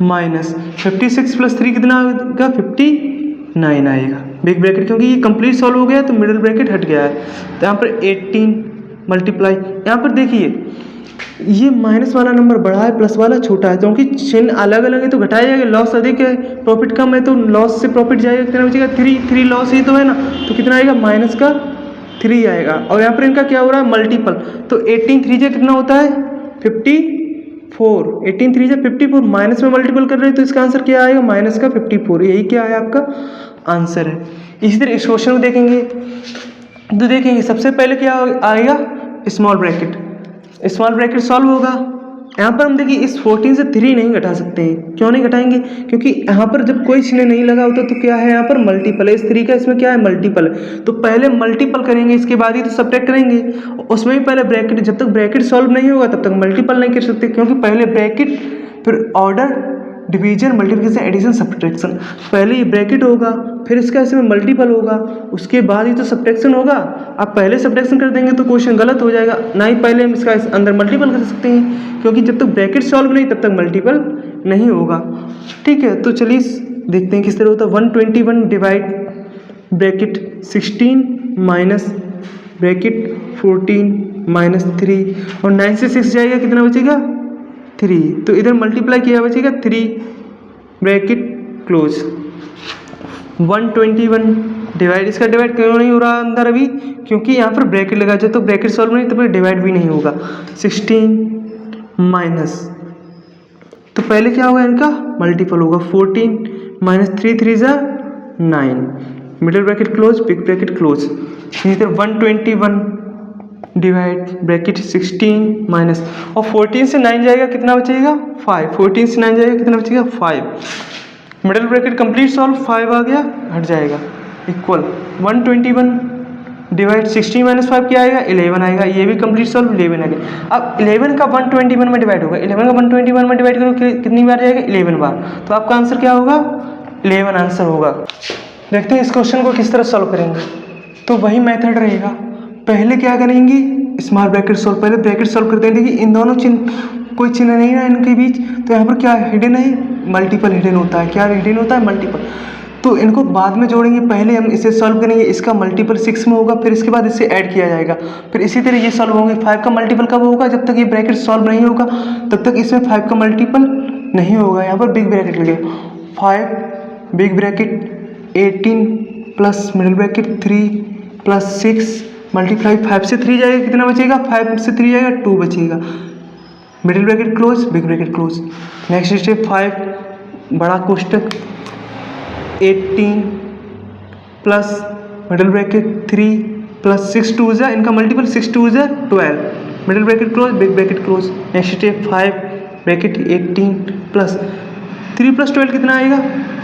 माइनस 56 प्लस 3 कितना आएगा, 59 आएगा, बिग ब्रैकेट, क्योंकि ये कंप्लीट सॉल्व हो गया तो मिडिल ब्रैकेट हट गया है। तो यहाँ पर 18 मल्टीप्लाई, यहाँ पर देखिए ये माइनस वाला नंबर बड़ा है, प्लस वाला छोटा है, क्योंकि चिन्ह अलग अलग है तो घटाया जाएगा। लॉस अधिक है, प्रॉफिट कम है, तो लॉस से प्रॉफिट जाएगा, कितना बचेगा, 3 लॉस ही तो है ना, तो कितना आएगा, माइनस का 3 आएगा। और यहाँ पर इनका क्या हो रहा है, मल्टीपल, तो 18 3 जा कितना होता है, 54, 18 3 जा 54, माइनस में मल्टीपल कर रहे हैं तो इसका आंसर क्या आएगा, माइनस का 54, यही क्या है आपका आंसर है। इसी तरह इस क्वेश्चन को देखेंगे तो देखेंगे सबसे पहले क्या आएगा, small bracket, small bracket solve होगा। यहाँ पर हम देखिए इस 14 से 3 नहीं घटा सकते हैं, क्यों नहीं घटाएंगे, क्योंकि यहाँ पर जब कोई चिन्ह नहीं लगा होता तो क्या है, यहाँ पर मल्टीपल है, इस 3 का इसमें क्या है, मल्टीपल है, तो पहले मल्टीपल करेंगे, इसके बाद ही तो सब्ट्रैक्ट करेंगे। उसमें भी पहले ब्रैकेट, जब तक ब्रैकेट सॉल्व नहीं होगा तब तक मल्टीपल नहीं कर सकते, क्योंकि पहले ब्रैकेट, फिर order division multiplication addition subtraction, पहले ये ब्रैकेट होगा, फिर इसका इसमें मल्टीपल होगा, उसके बाद ही तो सब्ट्रैक्शन होगा। आप पहले सब्ट्रैक्शन कर देंगे तो क्वेश्चन गलत हो जाएगा, ना ही पहले हम इसका अंदर मल्टीपल कर सकते हैं, क्योंकि जब तक ब्रैकेट सॉल्व नहीं तब तक मल्टीपल नहीं होगा। ठीक है, तो चलिए देखते हैं किस तरह होता है। 121 divide bracket 16 minus bracket 14 minus 3, और 9 से 6 जाएगा, कितना बचेगा, 3, तो इधर मल्टीप्लाई किया बचेगा 3 ब्रैकेट क्लोज। 121 डिवाइड, इसका डिवाइड क्यों नहीं हो रहा अंदर अभी, क्योंकि यहाँ पर ब्रैकेट लगा, जब तो ब्रैकेट सॉल्व नहीं तो फिर डिवाइड भी नहीं होगा। 16 माइनस, तो पहले क्या होगा, इनका मल्टीपल होगा, 14 माइनस 3 3 जा 9, middle bracket close, big bracket close. इधर 121 डिवाइड ब्रैकेट 16 माइनस, और 14 से 9 जाएगा, कितना बचेगा, 5, 14 से 9 जाएगा, कितना बचेगा, 5, मिडिल ब्रैकेट कंप्लीट सॉल्व, 5 आ गया, हट जाएगा, इक्वल 121 डिवाइड 16 माइनस 5 क्या आएगा, 11 आएगा, ये भी कंप्लीट सॉल्व, 11 आ गया। अब 11 का 121 में डिवाइड होगा, 11 का 121 में डिवाइड करो कितनी बार जाएगा, 11 बार, तो आपका आंसर क्या होगा, 11 आंसर होगा। देखते हैं इस क्वेश्चन को किस तरह सॉल्व करेंगे। तो वही मेथड रहेगा, पहले क्या करेंगे, स्मॉल ब्रैकेट सॉल्व, पहले ब्रैकेट सॉल्व करते हैं। देखिए इन दोनों चिन्ह, कोई चिन्ह नहीं है इनके बीच, तो यहाँ पर क्या हिडन है, मल्टीपल हिडन होता है। क्या हिडन होता है, मल्टीपल। तो इनको बाद में जोड़ेंगे, पहले हम इसे सॉल्व करेंगे, इसका मल्टीपल 6 में होगा, फिर इसके बाद इसे ऐड किया जाएगा, फिर इसी तरह ये सॉल्व होंगे। 5 का मल्टीपल कब होगा, जब तक ये ब्रैकेट सॉल्व नहीं होगा तब तक इसमें 5 का मल्टीपल नहीं होगा। यहाँ पर बिग ब्रैकेट लगे 5 big bracket 18 plus middle bracket 3 plus 6 multiply 5 से 3 जाएगा, कितना बचेगा, 5 से 3 जाएगा 2 बचेगा, middle bracket close, big bracket close. Next step 5 बड़ा कोष्टक 18 प्लस मिडिल ब्रैकेट 3 प्लस 6 2 जा, इनका मल्टीपल 6 2 जा 12, middle bracket close, big bracket close. Next step 5 bracket 18 plus 3 plus 12 कितना आएगा,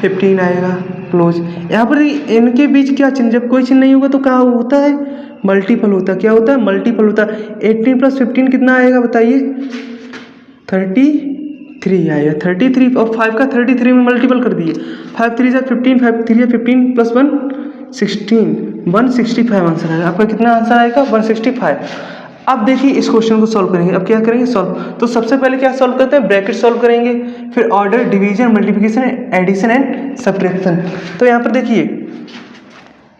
15 आएगा, क्लोज। यहाँ पर इनके बीच क्या चिन्ह, जब कोई चिन्ह नहीं होगा तो क्या होता है, मल्टीपल होता है। क्या होता है, मल्टीपल होता है। 18 प्लस 15 कितना आएगा बताइए, 33 आएगा, 33, और 5 का 33 में मल्टीपल कर दिए, 5 3 जा 15, 5 3 जा 15 प्लस 1 16, 165 आंसर आएगा। आपका कितना आंसर आएगा, 165। अब देखिए इस क्वेश्चन को सॉल्व करेंगे। अब क्या करेंगे, सॉल्व। तो सबसे पहले क्या सॉल्व करते हैं, ब्रैकेट सॉल्व करेंगे, फिर order, division, multiplication, addition and subtraction. तो यहाँ पर देखिए,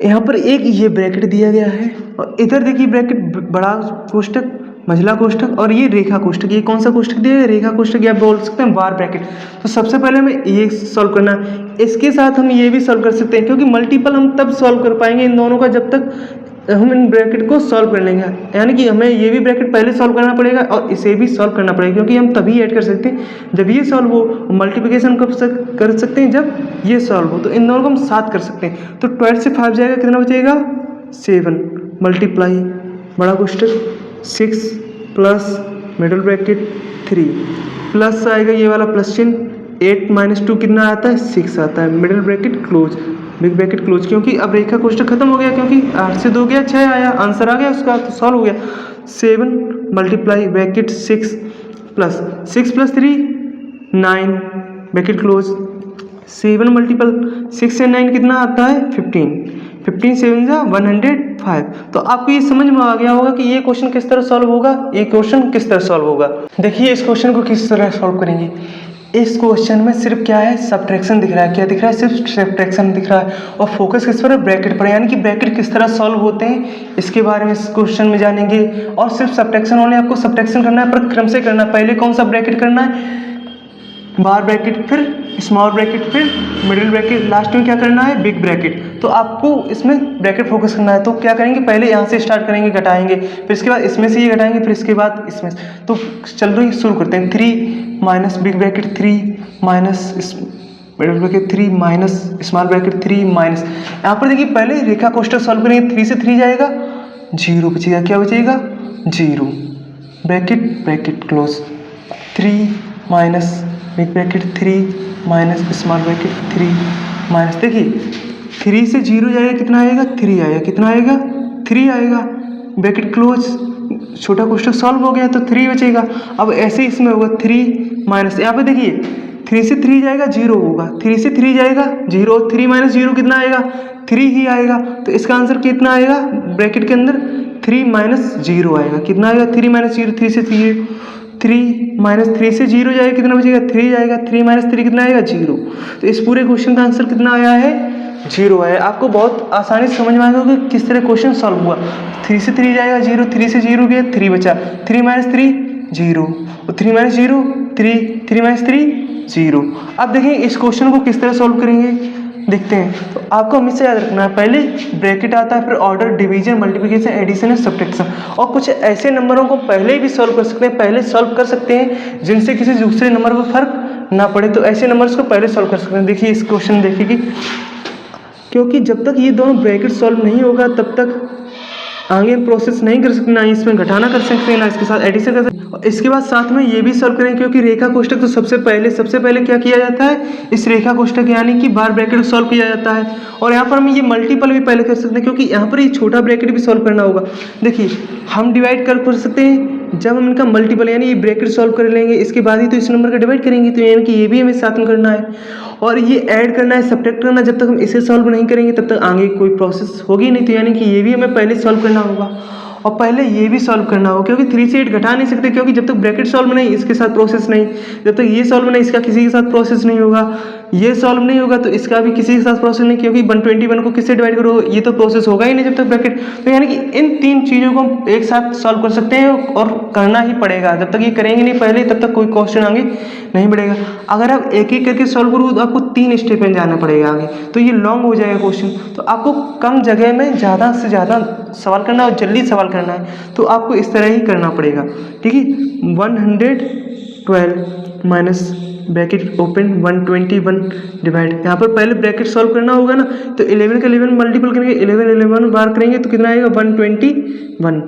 यहाँ पर एक ये ब्रैकेट दिया गया है, और इधर देखिए ब्रैकेट बड़ा कोष्टक, मझला कोष्टक, और ये रेखा कोष्टक। ये कौन सा कोष्टक दिया है, रेखा कोष्टक, या बोल सकते हैं बार ब्रैकेट। तो सबसे पहले हमें ये सॉल्व करना है, इसके साथ हम ये भी सॉल्व कर सकते हैं, क्योंकि मल्टीपल हम तब सॉल्व कर पाएंगे इन दोनों का जब तक हम इन ब्रैकेट को सॉल्व कर लेंगे। यानी कि हमें ये भी ब्रैकेट पहले सॉल्व करना पड़ेगा और इसे भी सॉल्व करना पड़ेगा, क्योंकि हम तभी ऐड कर सकते हैं जब ये सॉल्व हो। मल्टीप्लिकेशन कब कर सकते हैं, जब ये सॉल्व हो। तो इन दोनों को हम साथ कर सकते हैं। तो 12 से 5 जाएगा, कितना बचेगा, 7 मल्टीप्लाई बड़ा कोष्टक 6 प्लस मिडिल ब्रैकेट 3 प्लस आएगा ये वाला प्लस चिन्ह, 8 माइनस 2 कितना आता है, 6 आता है, middle bracket close, big bracket close. क्योंकि अब रेखा कोष्टक खत्म हो गया, क्योंकि 8 से 2 गया 6 आया, आंसर आ गया उसका, तो सॉल्व हो गया। 7 multiply bracket 6 plus 6 plus 3 9 bracket close, 7 multiple 6 से 9 कितना आता है, 15, 15 7 जा 105। तो आपको ये समझ में आ गया होगा कि ये क्वेश्चन किस तरह सॉल्व होगा, ये क्वेश्चन किस तरह सॉल्व होगा। देखिए इस क्वेश्चन को किस तरह सॉल्व करेंगे। इस क्वेश्चन में सिर्फ क्या है, सब्ट्रैक्शन दिख रहा है। क्या दिख रहा है, सिर्फ सब्ट्रैक्शन दिख रहा है, और फोकस किस पर है, ब्रैकेट पर। यानी कि ब्रैकेट किस तरह सॉल्व होते हैं इसके बारे में इस क्वेश्चन में जानेंगे। और सिर्फ सब्ट्रैक्शन वाले आपको सब्ट्रैक्शन करना है, पर क्रम से करना है। पहले कौन सा ब्रैकेट करना है, बार ब्रैकेट, फिर स्मॉल ब्रैकेट, फिर मिडिल ब्रैकेट, लास्ट में क्या करना है, बिग ब्रैकेट। तो आपको इसमें ब्रैकेट फोकस करना है। तो क्या करेंगे, पहले यहाँ से स्टार्ट करेंगे, घटाएंगे, फिर इसके बाद इसमें से ये घटाएंगे, फिर इसके बाद इसमें। तो चलो शुरू करते हैं। 3 minus big bracket 3 minus middle bracket 3 minus small bracket 3 minus, यहाँ पर देखिए पहले रेखा कोष्टक सॉल्व करेंगे। 3 से 3 जाएगा, 0 बचेगा। क्या बचेगा, 0 bracket close. 3 minus big bracket 3 minus small bracket 3 minus, देखिए 3 से 0 जाएगा, कितना आएगा, 3 आएगा, कितना आएगा, 3 आएगा, ब्रैकेट क्लोज। छोटा कोष्टक सॉल्व हो गया तो 3 बचेगा। अब ऐसे ही इसमें होगा 3 माइनस, यहाँ पे देखिए 3 से 3 जाएगा, 0 होगा, 3 से 3 जाएगा 0, 3 माइनस 0 कितना आएगा, 3 ही आएगा। तो इसका आंसर कितना आएगा, ब्रैकेट के अंदर 3 माइनस 0 आएगा, कितना आएगा, 3 माइनस 0, 3 से 3 माइनस 3 से 0 जाएगा, कितना बचेगा, 3 जाएगा, 3 माइनस 3 कितना आएगा, 0। तो इस पूरे क्वेश्चन का आंसर कितना आया है, 0 आया। आपको बहुत आसानी से समझ में आएगा कि किस तरह क्वेश्चन सॉल्व हुआ। 3 से 3 जाएगा 0, 3 से 0 गया 3 बचा, 3 माइनस 3 0, और 3 माइनस 0 3, 3 माइनस 3 0। अब देखिए इस क्वेश्चन को किस तरह सॉल्व करेंगे, देखते हैं। तो आपको हमेशा याद रखना है, पहले ब्रैकेट आता है, फिर ऑर्डर, डिवीजन, मल्टीप्लिकेशन, एडिशन और सब्ट्रैक्शन। और कुछ ऐसे नंबरों को पहले भी सॉल्व कर सकते हैं, पहले सॉल्व कर सकते हैं जिनसे किसी दूसरे नंबर पर फर्क ना पड़े। तो ऐसे नंबर्स को पहले सॉल्व कर सकते हैं। देखिए इस क्वेश्चन देखिए, क्योंकि जब तक ये दोनों ब्रैकेट सॉल्व नहीं होगा तब तक आगे प्रोसेस नहीं कर सकते, ना इसमें घटाना कर सकते हैं, ना इसके साथ एडिशन कर सकते हैं। इसके बाद साथ में ये भी सॉल्व करें, क्योंकि रेखा कोष्टक तो सबसे पहले क्या किया जाता है, इस रेखा कोष्टक यानी कि बार ब्रैकेट सॉल्व किया जाता है। और यहाँ पर हम ये मल्टीपल भी पहले कर सकते हैं, क्योंकि यहाँ पर ये छोटा ब्रैकेट भी सॉल्व करना होगा। देखिए हम डिवाइड कर सकते हैं जब हम इनका मल्टीपल यानी ये ब्रैकेट सॉल्व कर लेंगे इसके बाद ही तो इस नंबर का डिवाइड करेंगे, तो यानी कि ये भी हमें साथ में करना है और ये ऐड करना है, सब्ट्रैक्ट करना। जब तक हम इसे सॉल्व नहीं करेंगे तब तक आगे कोई प्रोसेस होगी नहीं, तो यानी कि ये भी हमें पहले सॉल्व करना होगा और पहले ये भी सॉल्व करना होगा, क्योंकि 3 से 8 घटा नहीं सकते, क्योंकि जब तक ब्रैकेट सॉल्व नहीं इसके साथ प्रोसेस नहीं, जब तक ये सॉल्व नहीं इसका किसी के साथ प्रोसेस नहीं होगा, ये सॉल्व नहीं होगा तो इसका भी किसी के साथ प्रोसेस नहीं, क्योंकि 121 को किससे डिवाइड करो, ये तो प्रोसेस होगा ही नहीं जब तक ब्रैकेट। तो यानी कि इन 3 चीज़ों को हम एक साथ सॉल्व कर सकते हैं और करना ही पड़ेगा। जब तक ये करेंगे नहीं पहले तब तक कोई क्वेश्चन आगे नहीं बढ़ेगा। अगर आप एक एक करके सॉल्व करोगे तो आपको 3 स्टेप में जाना पड़ेगा आगे, तो ये लॉन्ग हो जाएगा क्वेश्चन। तो आपको कम जगह में ज़्यादा से ज़्यादा सवाल करना है और जल्दी सवाल करना है, तो आपको इस तरह ही करना पड़ेगा। ठीक है, 112 माइनस ब्रैकेट ओपन 121 डिवाइड, यहाँ पर पहले ब्रैकेट सॉल्व करना होगा ना, तो 11 का 11 मल्टीपल करेंगे, 11 बार करेंगे तो कितना आएगा 121।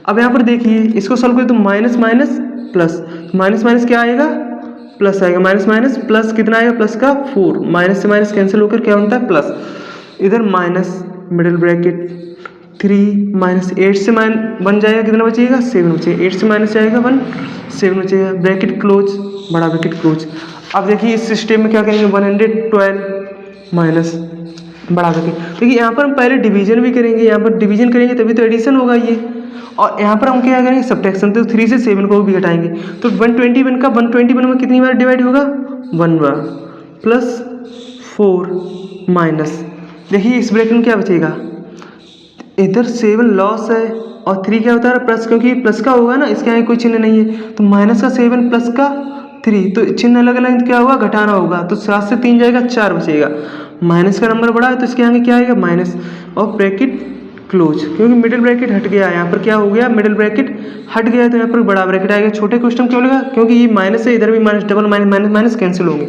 अब यहाँ पर देखिए इसको सॉल्व करें तो minus minus plus, minus minus क्या आएगा प्लस आएगा, माइनस माइनस प्लस कितना आएगा प्लस का 4, माइनस से माइनस कैंसिल होकर क्या बनता है प्लस, इधर माइनस मिडिल ब्रैकेट 3 माइनस 8 से बन जाएगा कितना बचेगा 7 बचेगा, 8 से माइनस जाएगा 1 7 बचेगा, ब्रैकेट क्लोज बड़ा ब्रैकेट क्लोज। अब देखिए इस सिस्टम में क्या करेंगे 112 माइनस बड़ा ब्रैकेट, देखिए यहाँ पर हम पहले डिवीजन भी करेंगे, यहाँ पर डिवीजन करेंगे तभी तो एडिशन होगा ये, और यहाँ पर हम क्या करेंगे सब्ट्रैक्शन, तो 3 से 7 को भी घटाएंगे, तो 121 का 121 में कितनी बार डिवाइड होगा 1 बार, प्लस 4 माइनस, देखिए इस ब्रैकेट में क्या बचेगा, इधर 7 लॉस है और 3 क्या होता है प्लस, क्योंकि प्लस का होगा ना, इसके आगे कोई चिन्ह नहीं है, तो माइनस का 7 प्लस का 3, तो चिन्ह अलग अलग क्या होगा घटाना होगा, तो 7 से 3 जाएगा 4 बचेगा, माइनस का नंबर बड़ा है तो इसके आगे क्या आएगा माइनस, और ब्रैकेट क्लोज, क्योंकि मिडिल ब्रैकेट हट गया, यहाँ पर क्या हो गया मिडिल ब्रैकेट हट गया, तो यहाँ पर बड़ा ब्रैकेट आएगा। छोटे क्वेश्चन क्यों लगा, क्योंकि ये माइनस है, इधर भी minus, double minus minus minus cancel होंगे,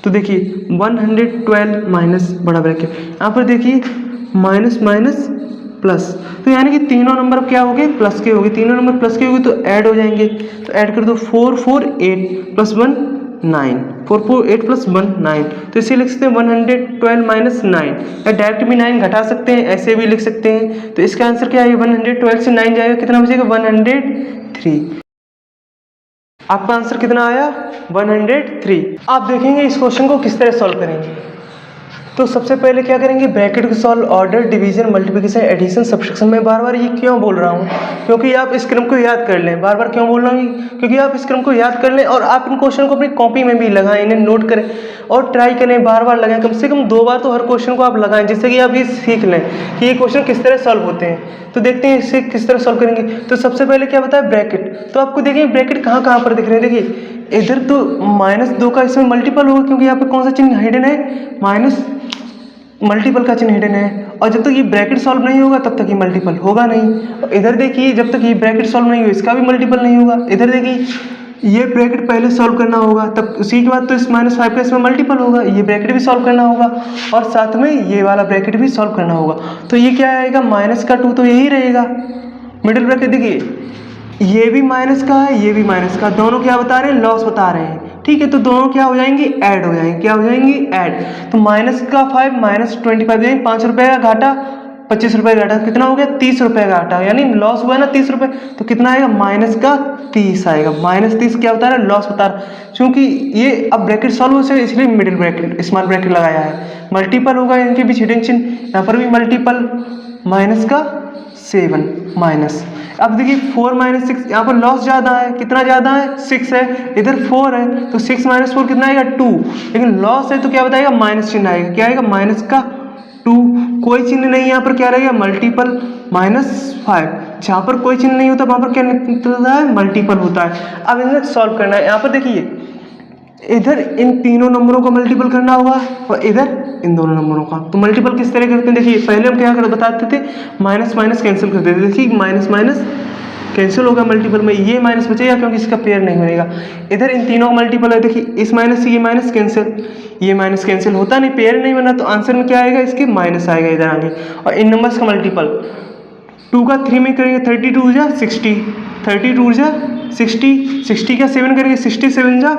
तो देखिए 112 माइनस बड़ा ब्रैकेट, यहाँ पर देखिए माइनस माइनस प्लस, तो यानी कि तीनों नंबर क्या हो गए प्लस के हो गए, तीनों नंबर प्लस के हो गए तो ऐड हो जाएंगे, तो ऐड कर दो 4 4 8 प्लस 1 9, 4 4 8 प्लस 1 9, तो इसे लिख सकते हैं 112 माइनस 9, या डायरेक्ट भी 9 घटा सकते हैं, ऐसे भी लिख सकते हैं, तो इसका आंसर क्या है 112 से 9 जाएगा कितना बचेगा 103। आपका आंसर कितना आया 103। आप देखेंगे इस क्वेश्चन को किस तरह सॉल्व करेंगे, तो सबसे पहले क्या करेंगे ब्रैकेट को solve, order, division, multiplication, addition, subtraction. मैं बार बार ये क्यों बोल रहा हूँ, क्योंकि आप इस क्रम को याद कर लें, बार बार क्यों बोल रहा हूँ, क्योंकि आप इस क्रम को याद कर लें और आप इन क्वेश्चन को अपनी कॉपी में भी लगाएं, इन्हें नोट करें और ट्राई करें, बार बार लगाएं, कम से कम 2 बार तो हर क्वेश्चन को आप लगाएं, जिससे कि आप ये सीख लें कि ये क्वेश्चन किस तरह सॉल्व होते हैं। तो देखते हैं इसे किस तरह सॉल्व करेंगे। तो सबसे पहले क्या बताया ब्रैकेट, तो आपको देखिए ब्रैकेट कहाँ कहाँ पर दिख रहे हैं, देखिए इधर तो -2 का इसमें मल्टीपल होगा, क्योंकि यहाँ पर कौन सा चिन्ह हिडन है माइनस, मल्टीपल का चिन्ह हिडन है, और जब तक ये ब्रैकेट सॉल्व नहीं होगा तब तक ये मल्टीपल होगा नहीं। इधर देखिए जब तक ये ब्रैकेट सॉल्व नहीं होगा इसका भी मल्टीपल नहीं होगा। इधर देखिए ये ब्रैकेट पहले सॉल्व करना होगा, तब उसी के बाद तो इस -5 का इसमें मल्टीपल होगा, ये ब्रैकेट भी सॉल्व करना होगा और साथ में ये वाला ब्रैकेट भी सॉल्व करना होगा। तो ये क्या आएगा -2 तो यही रहेगा मिडिल ब्रैकेट। देखिए ये भी माइनस का है, ये भी माइनस का, दोनों क्या बता रहे हैं लॉस बता रहे हैं, ठीक है, तो दोनों क्या हो जाएंगे ऐड हो जाएंगे, क्या हो जाएंगे ऐड। तो -5 -25 देंगे, 5 रुपये का घाटा, 25 रुपये का घाटा, कितना हो गया 30 रुपये का घाटा, यानी लॉस हुआ है ना 30 रुपये, तो कितना आएगा -30 आएगा। -30 क्या बता रहा है लॉस बता रहा है, क्योंकि ये अब ब्रैकेट सॉल्व हो सके इसलिए मिडिल ब्रैकेट स्मॉल ब्रैकेट लगाया है। मल्टीपल होगा इनके बीच हिडन चिन्ह, यहाँ पर भी मल्टीपल, -7 माइनस। अब देखिए 4 - 6, यहाँ पर लॉस ज़्यादा है, कितना ज़्यादा है 6 है, इधर 4 है, तो 6 - 4 कितना आएगा 2, लेकिन लॉस है तो क्या बताएगा माइनस चिन्ह आएगा, क्या आएगा -2, कोई चिन्ह नहीं, यहाँ पर क्या रहेगा मल्टीपल -5, जहाँ पर कोई चिन्ह नहीं होता वहाँ पर क्या निकलता है मल्टीपल होता है। अब इन्हें सॉल्व करना है, यहाँ पर देखिए इधर इन तीनों नंबरों को मल्टीपल करना होगा और इधर इन दोनों नंबरों का, तो मल्टीपल किस तरह करते हैं देखिए, पहले हम क्या कर बताते थे माइनस माइनस कैंसिल कर देते थे, देखिए माइनस माइनस कैंसिल होगा मल्टीपल में, ये माइनस बचेगा क्योंकि इसका पेयर नहीं बनेगा। इधर इन तीनों का मल्टीपल है, देखिए इस माइनस से ये माइनस कैंसिल, ये माइनस कैंसिल होता नहीं, पेयर नहीं बना, तो आंसर में क्या आएगा इसके माइनस आएगा इधर आगे, और इन नंबर्स का मल्टीपल 2 का 3 में करेंगे 32 जा 60, 32 जा 60, 60 का 7 करेंगे 67 जा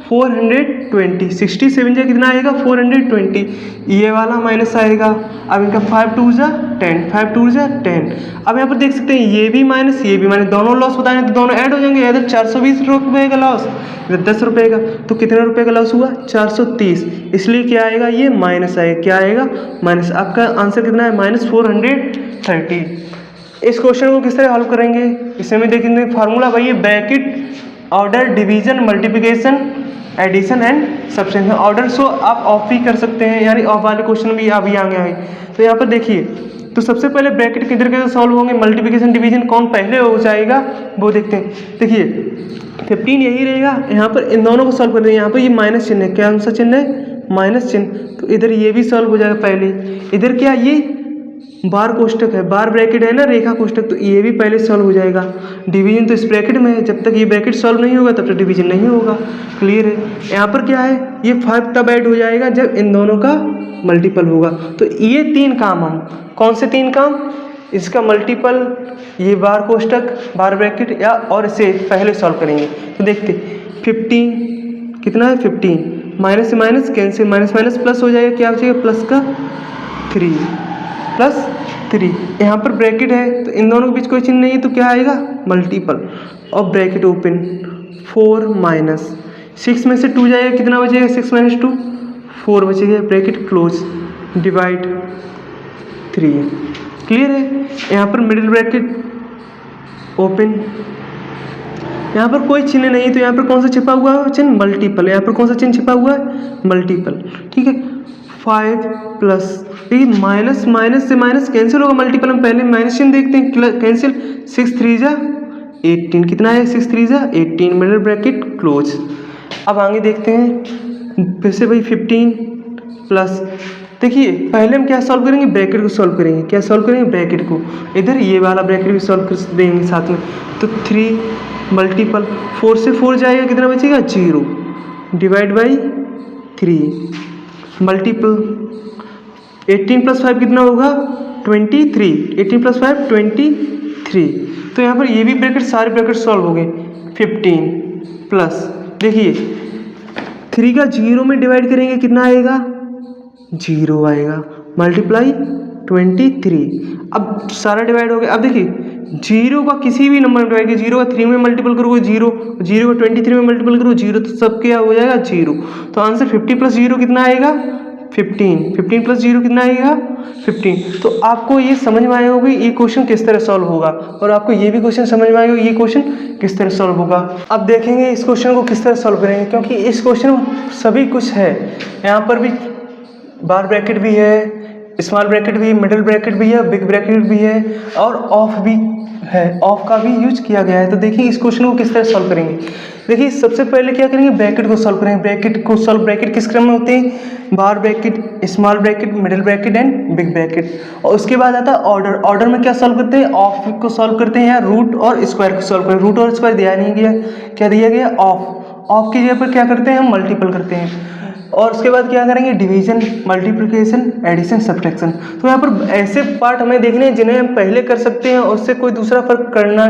420, 67 जा कितना आएगा 420, ये वाला माइनस आएगा। अब इनका 5 2 जा 10, 5 2 जा 10। अब यहाँ पर देख सकते हैं ये भी माइनस ये भी माइनस, दोनों लॉस बताएं तो दोनों ऐड हो जाएंगे। इधर 420 रुपये का लॉस, इधर 10 रुपये का, तो कितने रुपये का लॉस हुआ 430, इसलिए क्या आएगा ये माइनस आएगा। क्या आएगा माइनस। आपका आंसर कितना है -430। इस क्वेश्चन को किस तरह हल करेंगे, इसमें देखेंगे फार्मूला भाई ये bracket order division multiplication addition and subtraction. Order so आप ऑफ भी कर सकते हैं, यानी ऑफ वाले क्वेश्चन भी अभी आगे आए। तो यहाँ पर देखिए, तो सबसे पहले ब्रैकेट किधर कैसे सॉल्व होंगे, मल्टीप्लिकेशन डिवीजन कौन पहले हो जाएगा वो देखते हैं। देखिए 15 यही रहेगा, यहाँ पर इन दोनों को सॉल्व कर देंगे। यहाँ पर ये माइनस चिन्ह है, क्या सा चिन्ह है माइनस चिन्ह, तो इधर ये भी सॉल्व हो जाएगा पहले। इधर क्या ये बार कोष्टक है, बार ब्रैकेट है ना, रेखा कोष्टक, तो ये भी पहले सॉल्व हो जाएगा। डिवीजन तो इस ब्रैकेट में है, जब तक ये ब्रैकेट सॉल्व नहीं होगा तब तक डिवीजन नहीं होगा। क्लियर है। यहाँ पर क्या है, ये 5 तब ऐड हो जाएगा जब इन दोनों का मल्टीपल होगा। तो ये 3 काम हम, कौन से 3 काम, इसका मल्टीपल, ये बार कोष्टक, बार ब्रैकेट या और इसे पहले सॉल्व करेंगे। तो देखते 15 कितना है 15, माइनस से minus cancel, minus minus plus हो जाएगा, क्या हो जाएगा प्लस का 3 प्लस 3। यहाँ पर ब्रैकेट है तो इन दोनों के बीच कोई चिन्ह नहीं है, तो क्या आएगा मल्टीपल, और ब्रैकेट ओपन 4 माइनस 6 में से 2 जाएगा, कितना बचेगा 6 माइनस 2 4 बचेगा, ब्रैकेट क्लोज डिवाइड 3। क्लियर है। यहाँ पर मिडिल ब्रैकेट ओपन, यहाँ पर कोई चिन्ह नहीं, तो यहाँ पर कौन सा छिपा हुआ है चिन्ह मल्टीपल, यहाँ पर कौन सा चिन्ह छिपा हुआ है मल्टीपल। ठीक है 5 प्लस, देखिए माइनस माइनस से माइनस कैंसिल होगा, मल्टीपल हम पहले माइनस चिन्ह देखते हैं, कैंसिल 6 3 जा 18, कितना है 6 3 जा 18, मिडिल ब्रैकेट क्लोज। अब आगे देखते हैं फिर से भाई 15 प्लस, देखिए पहले हम क्या सॉल्व करेंगे ब्रैकेट को सॉल्व करेंगे, क्या सॉल्व करेंगे ब्रैकेट को, इधर ये वाला ब्रैकेट भी सॉल्व कर देंगे साथ में। तो 3 मल्टीपल 4 से 4 जाएगा, कितना बचेगा 0 डिवाइड बाई 3 मल्टीपल 18 प्लस 5 कितना होगा 23, 18 प्लस 5 23। तो यहाँ पर ये भी ब्रैकेट सारे ब्रैकेट सॉल्व हो गए। 15 प्लस, देखिए 3 का 0 में डिवाइड करेंगे कितना आएगा 0 आएगा, मल्टीप्लाई 23। अब सारा डिवाइड हो गया। अब देखिए 0 का किसी भी नंबर में डिवाइड किया, 0 का 3 में मल्टीपल करोगे 0, 0 का 23 में मल्टीपल करो 0, तो सब क्या हो जाएगा 0। तो आंसर 50 प्लस 0 कितना आएगा 15, 15 प्लस 0 कितना आएगा 15। तो आपको ये समझ में आएगा कि ये क्वेश्चन किस तरह सॉल्व होगा, और आपको ये भी क्वेश्चन समझ में आएगा ये क्वेश्चन किस तरह सॉल्व होगा। अब देखेंगे इस क्वेश्चन को किस तरह सॉल्व करेंगे, क्योंकि इस क्वेश्चन में सभी कुछ है। यहाँ पर भी बार ब्रैकेट भी है, स्मॉल ब्रैकेट भी है, मिडिल ब्रैकेट भी है, बिग ब्रैकेट भी है, और ऑफ भी है, ऑफ का भी यूज किया गया है। तो देखिए इस क्वेश्चन को किस तरह सॉल्व करेंगे। देखिए सबसे पहले क्या करेंगे ब्रैकेट को सॉल्व करेंगे। ब्रैकेट को सॉल्व, ब्रैकेट किस क्रम में होते हैं, बार bracket, small bracket, middle bracket and big bracket. और उसके बाद आता है ऑर्डर। ऑर्डर में क्या सॉल्व करते हैं, ऑफ को सॉल्व करते हैं या रूट और स्क्वायर को सॉल्व करते हैं। रूट और स्क्वायर दिया नहीं गया, क्या दिया गया ऑफ। ऑफ की जगह पर क्या करते हैं हम मल्टीपल करते हैं। और उसके बाद क्या करेंगे डिवीजन, मल्टीप्लिकेशन, एडिशन, सब्ट्रैक्शन। तो यहाँ पर ऐसे पार्ट हमें देखने हैं जिन्हें हम पहले कर सकते हैं और उससे कोई दूसरा फर्क करना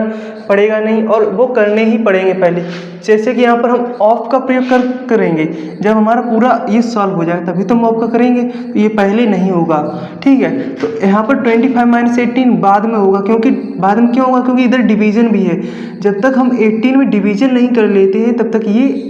पड़ेगा नहीं, और वो करने ही पड़ेंगे पहले। जैसे कि यहाँ पर हम ऑफ का प्रयोग करेंगे जब हमारा पूरा ये सॉल्व हो जाए तभी तो हम ऑफ का करेंगे, तो ये पहले नहीं होगा। ठीक है, तो यहाँ पर 25 माइनस 18 बाद में होगा, क्योंकि बाद में क्यों होगा, क्योंकि इधर डिवीजन भी है। जब तक हम 18 में डिवीजन नहीं कर लेते हैं तब तक ये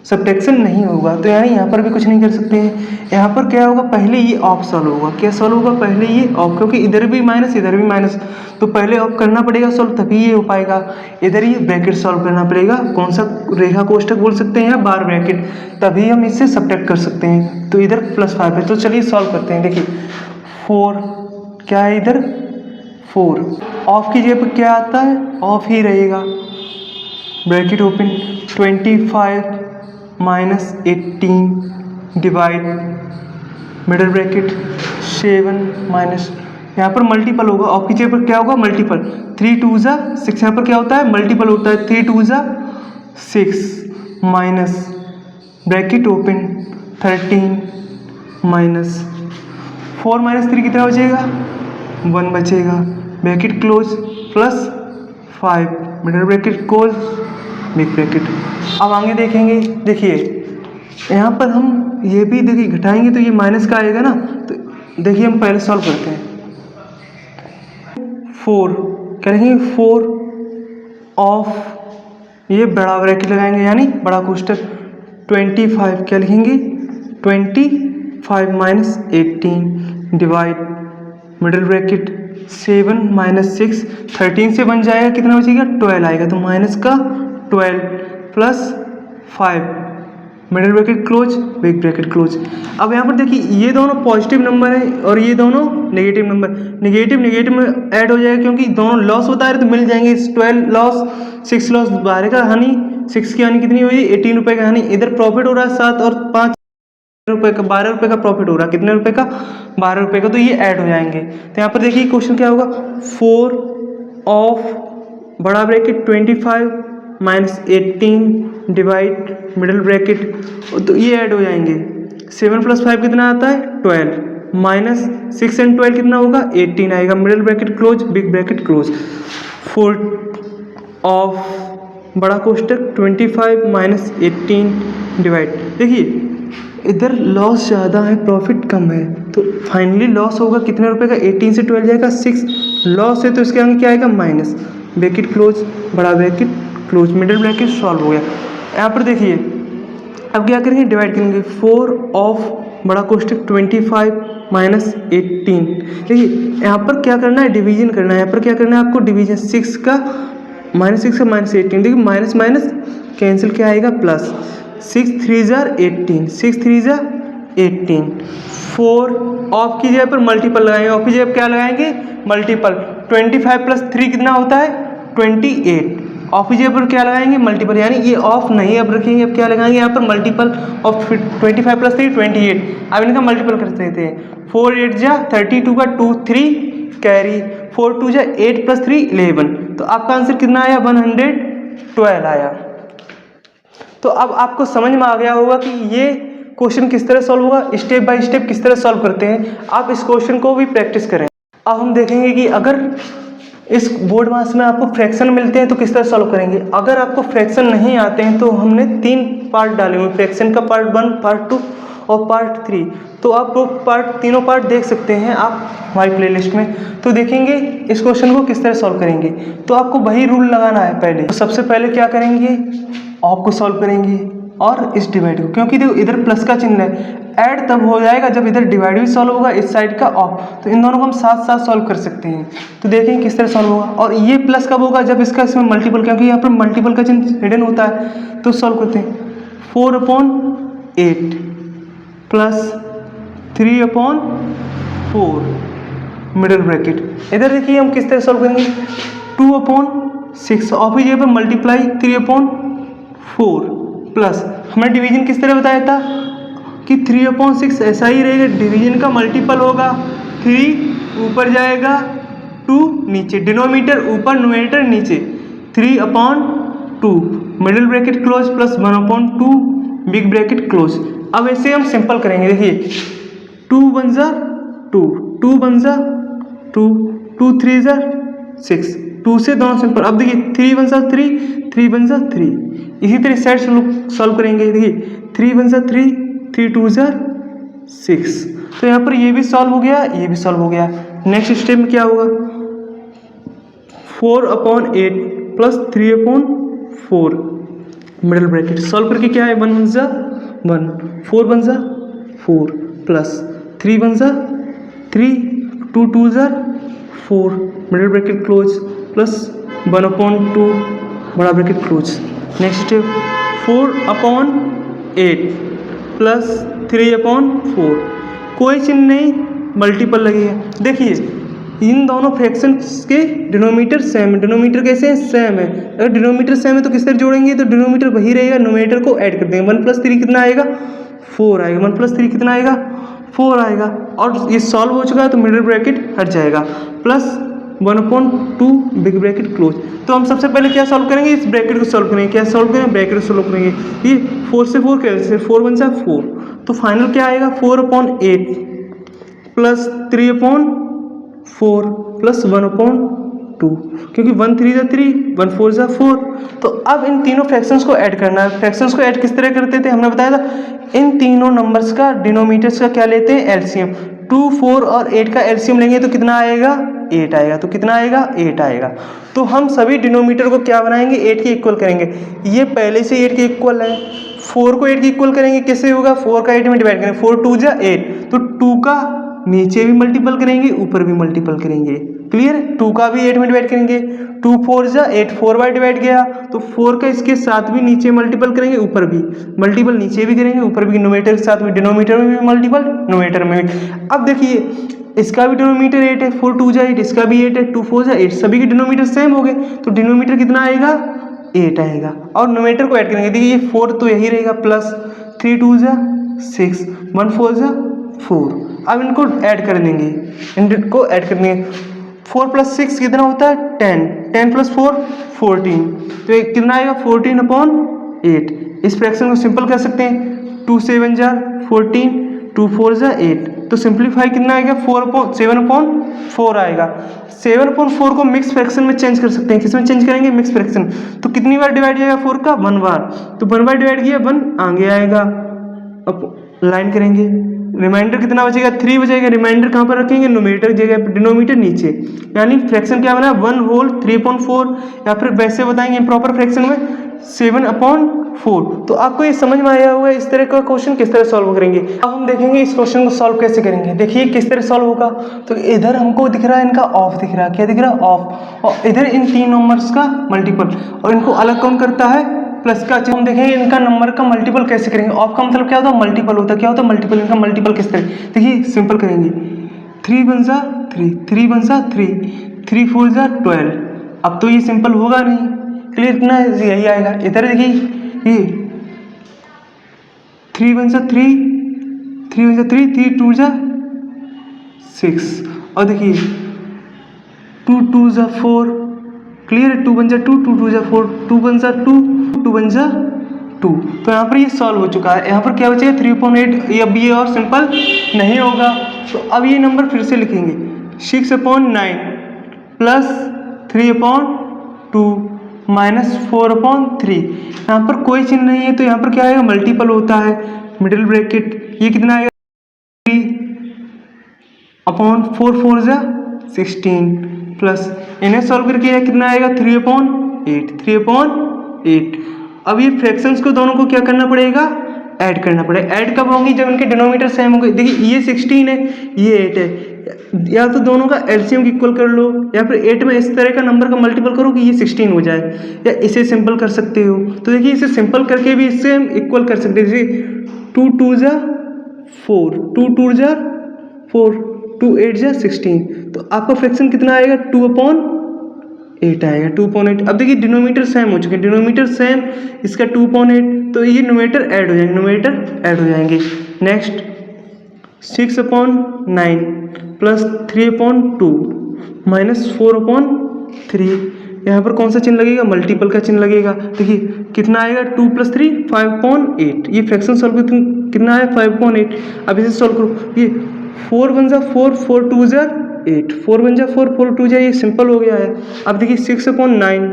सब्ट्रैक्शन नहीं होगा। तो यानी यहाँ पर भी कुछ नहीं कर सकते हैं। यहाँ पर क्या होगा, पहले ये ऑफ सॉल्व होगा। क्या सॉल्व होगा, पहले ये ऑफ, क्योंकि इधर भी माइनस इधर भी माइनस, तो पहले ऑफ करना पड़ेगा सॉल्व, तभी ये हो पाएगा। इधर ये ब्रैकेट सॉल्व करना पड़ेगा, कौन सा रेखा कोष्ठक बोल सकते हैं या बार ब्रैकेट, तभी हम इससे सब्ट्रैक्ट कर सकते हैं। तो इधर +5 है, तो चलिए सॉल्व करते हैं। देखिए 4 क्या है, इधर 4, ऑफ की जगह पर क्या आता है ऑफ ही रहेगा। Bracket open 25 minus 18 divide middle bracket 7 minus, यहाँ पर मल्टीपल होगा, ऑफ की जगह पर क्या होगा मल्टीपल। 3 2 जा 6, यहाँ पर क्या होता है मल्टीपल होता है, 3 2 जा 6 minus bracket open 13 minus 4 minus 3 कितना बचेगा 1 बचेगा, bracket close plus 5 middle bracket close big bracket. अब आगे देखेंगे, देखिए यहाँ पर हम ये भी देखिए घटाएंगे तो ये माइनस का आएगा ना, तो देखिए हम पहले सॉल्व करते हैं। 4 करेंगे 4 ऑफ ये बड़ा ब्रैकेट लगाएंगे यानी बड़ा कोष्टक 25 क्या लिखेंगे 25 minus 18 divide middle bracket 7 minus 6 13 से बन जाएगा, कितना बचेगा 12 आएगा, तो माइनस का 12 plus 5 middle bracket close big bracket close. अब यहाँ पर देखिए ये दोनों पॉजिटिव नंबर है और ये दोनों नेगेटिव नंबर, नेगेटिव नेगेटिव में ऐड हो जाएगा क्योंकि दोनों लॉस बता रहे तो मिल जाएंगे। 12 लॉस 6 लॉस 12 का हानि, 6 की हानि कितनी हुई 18 रुपये का हानि, इधर प्रॉफिट हो रहा है 7 और 5 रुपये का 12 रुपये का प्रॉफिट हो रहा है, कितने रुपए का 12 रुपये का, तो ये ऐड हो जाएंगे। तो यहाँ पर देखिए क्वेश्चन क्या होगा 4 ऑफ बड़ा bracket 25 minus 18 divide middle bracket, तो ये ऐड हो जाएंगे। 7 प्लस 5 कितना आता है 12 माइनस 6 एंड 12 कितना होगा 18 आएगा, middle bracket close big bracket close. 4 of बड़ा कोष्टक 25 माइनस 18 डिवाइड, देखिए इधर लॉस ज़्यादा है प्रॉफिट कम है, तो फाइनली लॉस होगा कितने रुपए का 18 से 12 जाएगा 6 लॉस है, तो इसके आगे क्या आएगा माइनस ब्रैकेट क्लोज बड़ा bracket close middle bracket solve हो गया। यहाँ पर देखिए अब क्या करेंगे डिवाइड करेंगे 4 ऑफ बड़ा कोष्टक 25 माइनस 18, देखिए यहाँ पर क्या करना है डिवीजन करना है, यहाँ पर क्या करना है आपको डिवीजन 6 का माइनस 6 का माइनस 18, देखिए माइनस माइनस कैंसिल क्या आएगा प्लस 6 3 जार 18 6 3 जार 18 4 ऑफ की जगह पर मल्टीपल लगाएंगे, ऑफ की जगह क्या लगाएंगे मल्टीपल 25 प्लस 3 कितना होता है 28, ऑफ की जगह पर क्या लगाएंगे मल्टीपल, यानी ये ऑफ नहीं अब रखेंगे, अब क्या लगाएंगे यहाँ पर मल्टीपल ऑफ 25 प्लस 3 28, अब इनका मल्टीपल कर देते हैं 4 8 जा 32 का 2 3 कैरी 4 2 जा 8 प्लस 3 11, तो आपका आंसर कितना आया 112 आया। तो अब आपको समझ में आ गया होगा कि ये क्वेश्चन किस तरह सॉल्व होगा, स्टेप बाय स्टेप किस तरह सॉल्व करते हैं। आप इस क्वेश्चन को भी प्रैक्टिस करें। अब हम देखेंगे कि अगर इस बोर्ड मास में आपको फ्रैक्शन मिलते हैं तो किस तरह सॉल्व करेंगे। अगर आपको फ्रैक्शन नहीं आते हैं तो हमने 3 पार्ट डाले हुए, फ्रैक्शन का पार्ट 1 पार्ट 2 और पार्ट 3, तो आप वो तीनों पार्ट देख सकते हैं आप हमारी प्लेलिस्ट में। तो देखेंगे इस क्वेश्चन को किस तरह सॉल्व करेंगे। तो आपको वही रूल लगाना है पहले, तो सबसे पहले क्या करेंगे ऑफ को सॉल्व करेंगे और इस डिवाइड को, क्योंकि देखो इधर प्लस का चिन्ह है, ऐड तब हो जाएगा जब इधर डिवाइड भी सॉल्व होगा इस साइड का ऑफ, तो इन दोनों को हम साथ साथ सॉल्व कर सकते हैं। तो देखें किस तरह सॉल्व होगा, और ये प्लस कब होगा जब इसका इसमें मल्टीपल, क्योंकि यहाँ पर मल्टीपल का चिन्ह हिडन होता है। तो सॉल्व करते हैं 4/8 प्लस 3/4 मिडल ब्रैकेट, इधर देखिए हम किस तरह सॉल्व करेंगे 2/6 ऑफ ही जगह पर मल्टीप्लाई 3/4 प्लस हमने डिवीजन किस तरह बताया था कि 3/6 ऐसा ही रहेगा, डिवीजन का मल्टीपल होगा 3 ऊपर जाएगा 2 नीचे, डिनोमीटर ऊपर न्यूमरेटर नीचे 3/2 middle bracket close plus 1/2 big bracket close. अब ऐसे हम सिंपल करेंगे, देखिए 2 1 जा 2 2 1 जा 2 2 3 जा 6 2 से दोनों सिंपल। अब देखिए 3 1 जा 3 3 1 जा 3, इसी तरह साइड सॉल्व करेंगे, देखिए 3 1 जा 3 3 2 जा 6, तो यहाँ पर ये भी सॉल्व हो गया ये भी सॉल्व हो गया। नेक्स्ट स्टेप में क्या होगा 4/8 प्लस 3/4 मिडिल ब्रैकेट सॉल्व करके क्या है 1 1 जा 1 4 1 जा 4 प्लस 3 1 जा 3 2 2 जा 4 मिडिल ब्रैकेट क्लोज प्लस 1/2 बड़ा bracket close. Next step 4/8 plus 3/4, कोई चिन्ह नहीं मल्टीपल लगेगा। देखिए इन दोनों फ्रैक्शंस के डिनोमीटर सेम है, डिनोमीटर कैसे सेम है, अगर डिनोमीटर सेम है तो किस तरह जोड़ेंगे, तो डिनोमीटर वही रहेगा, न्यूमरेटर को ऐड कर देंगे 1 + 3 कितना आएगा 4 आएगा, 1 + 3 कितना आएगा 4 आएगा, और ये सॉल्व हो चुका है तो मिडिल ब्रैकेट हट जाएगा प्लस 1/2 बिग ब्रैकेट क्लोज। तो हम सबसे पहले क्या सॉल्व करेंगे इस ब्रैकेट को सॉल्व करेंगे, क्या सॉल्व करेंगे ब्रैकेट सॉल्व करेंगे, ये 4 से 4 कैसे 4 1 जा 4, तो फाइनल क्या आएगा 4/8 प्लस 3/4 प्लस 1/2, क्योंकि 1 3 जा 3, 1 4 जा 4। तो अब इन तीनों फ्रैक्शंस को ऐड करना है। फ्रैक्शंस को ऐड किस तरह करते थे, हमने बताया था इन तीनों नंबर्स का डिनोमीटर्स का क्या लेते हैं, एलसीएम। 2, 4 और 8 का एलसीएम लेंगे तो कितना आएगा, 8 आएगा। तो कितना आएगा, 8 आएगा। तो हम सभी डिनोमीटर को क्या बनाएंगे, 8 के इक्वल करेंगे। ये पहले से 8 के इक्वल है। 4 को 8 के इक्वल करेंगे, कैसे होगा, 4 का 8 में डिवाइड करेंगे, 4 2 जा 8, तो 2 का नीचे भी मल्टीपल करेंगे, ऊपर भी मल्टीपल करेंगे। क्लियर है, 2 का भी 8 में डिवाइड करेंगे, 2 4 जा 8, 4 बाय डिवाइड गया, तो 4 का इसके साथ भी नीचे मल्टीपल करेंगे, ऊपर भी मल्टीपल, नीचे भी करेंगे, ऊपर भी, न्यूमरेटर के साथ भी, डिनोमीटर में भी मल्टीपल, न्यूमरेटर में भी। अब देखिए इसका भी डिनोमीटर 8 है, 4 2 जा 8, इसका भी 8 है, 2 4 जा 8, सभी के डिनोमीटर सेम हो गए, तो डिनोमीटर कितना आएगा, 8 आएगा। और न्यूमरेटर को ऐड करेंगे, देखिए ये 4 तो यही रहेगा, प्लस 3 2 जा 6, 1 4 जा 4। अब इनको ऐड कर देंगे, इनको ऐड कर देंगे। 4 + 6 कितना होता है, 10, 10 + 4 14, तो ये कितना आएगा, 14/8। इस फ्रैक्शन को सिंपल कर सकते हैं, 2 7 जा 14, 2 4 जा 8, तो सिंप्लीफाई कितना आएगा, 7/4 आएगा। 7/4 को मिक्स फ्रैक्शन में चेंज कर सकते हैं, किसमें चेंज करेंगे, मिक्स फ्रैक्शन। तो कितनी बार डिवाइड किया 4 का, 1 बार, तो 1 बार डिवाइड किया 1 आगे आएगा। अब लाइन करेंगे, रिमाइंडर कितना बचेगा, 3 बचेगा। रिमाइंडर कहाँ पर रखेंगे, न्यूमरेटर जगह पे, डिनोमीटर नीचे, यानी फ्रैक्शन क्या बना, 1 होल 3/4, या फिर वैसे बताएंगे प्रॉपर फ्रैक्शन में 7/4। तो आपको ये समझ में आया होगा इस तरह का क्वेश्चन किस तरह सॉल्व करेंगे। अब हम देखेंगे इस क्वेश्चन को सॉल्व कैसे करेंगे। देखिए किस तरह सॉल्व होगा, तो इधर हमको दिख रहा है इनका ऑफ दिख रहा है, क्या दिख रहा है, ऑफ, और इधर इन 3 नंबर्स का मल्टीपल, और इनको अलग कौन करता है, प्लस का। हम देखेंगे इनका नंबर का मल्टीपल कैसे करेंगे। ऑफ का मतलब क्या होता है, मल्टीपल होता है, क्या होता है, मल्टीपल। इनका मल्टीपल किस तरह, देखिए सिंपल करेंगे, 3 1 जा 3, 3 1 जा 3, 3 4 जा 12। अब तो ये सिंपल होगा नहीं, क्लियर, इतना यही आएगा। इधर देखिए ये 3 1 जा 3, 3 1 जा 3, 3 2 जा 6, और देखिए 2 2 जा 4, क्लियर है, 2 1 जा 2, 2 2 जा 4, 2 1 जा 2, 2 1 जा 2। तो यहाँ पर ये सॉल्व हो चुका है। यहाँ पर क्या बचेगा, 3/8। ये अब ये और सिंपल नहीं होगा, तो अब ये नंबर फिर से लिखेंगे, 6/9 प्लस 3/2 माइनस 4/3। यहाँ पर कोई चिन्ह नहीं है, तो यहाँ पर क्या आएगा, मल्टीपल होता है, मिडिल ब्रैकेट, ये कितना आएगा, 3/4 4 जा 16, प्लस इन्हें सॉल्व करके यह कितना आएगा, 3/8, 3/8। अब ये फ्रैक्शंस को दोनों को क्या करना पड़ेगा, ऐड करना पड़ेगा। ऐड कब होंगी, जब इनके डिनोमीटर सेम होंगे। देखिए ये 16 है, ये 8 है, या तो दोनों का एलसीएम इक्वल कर लो, या फिर 8 में इस तरह का नंबर का मल्टीपल करो कि ये 16 हो जाए, या इसे सिंपल कर सकते हो। तो देखिए इसे सिंपल करके भी इससे हम इक्वल कर सकते हैं। जैसे 2 2 जा 4, 2 2 जा 4, 2 8 जा 16, तो आपका फ्रैक्शन कितना आएगा, 2/8 आएगा, 2/8। अब देखिए डिनोमीटर सेम हो चुके हैं, डिनोमीटर सेम, इसका 2/8, तो ये न्यूमरेटर ऐड हो जाएंगे, न्यूमरेटर ऐड हो जाएंगे। नेक्स्ट 6/9 प्लस 3/2 माइनस 4/3, यहाँ पर कौन सा चिन्ह लगेगा, मल्टीपल का चिन्ह लगेगा। देखिए कितना आएगा, 2 + 3 5/8। ये फ्रैक्शन सॉल्व कितना है, 5/8। अब इसे सॉल्व करो, ये 4 1 जा 4, 4 2 जा 8, 4 1 जा 4, 4 2 जा, ये सिंपल हो गया है। अब देखिए 6/9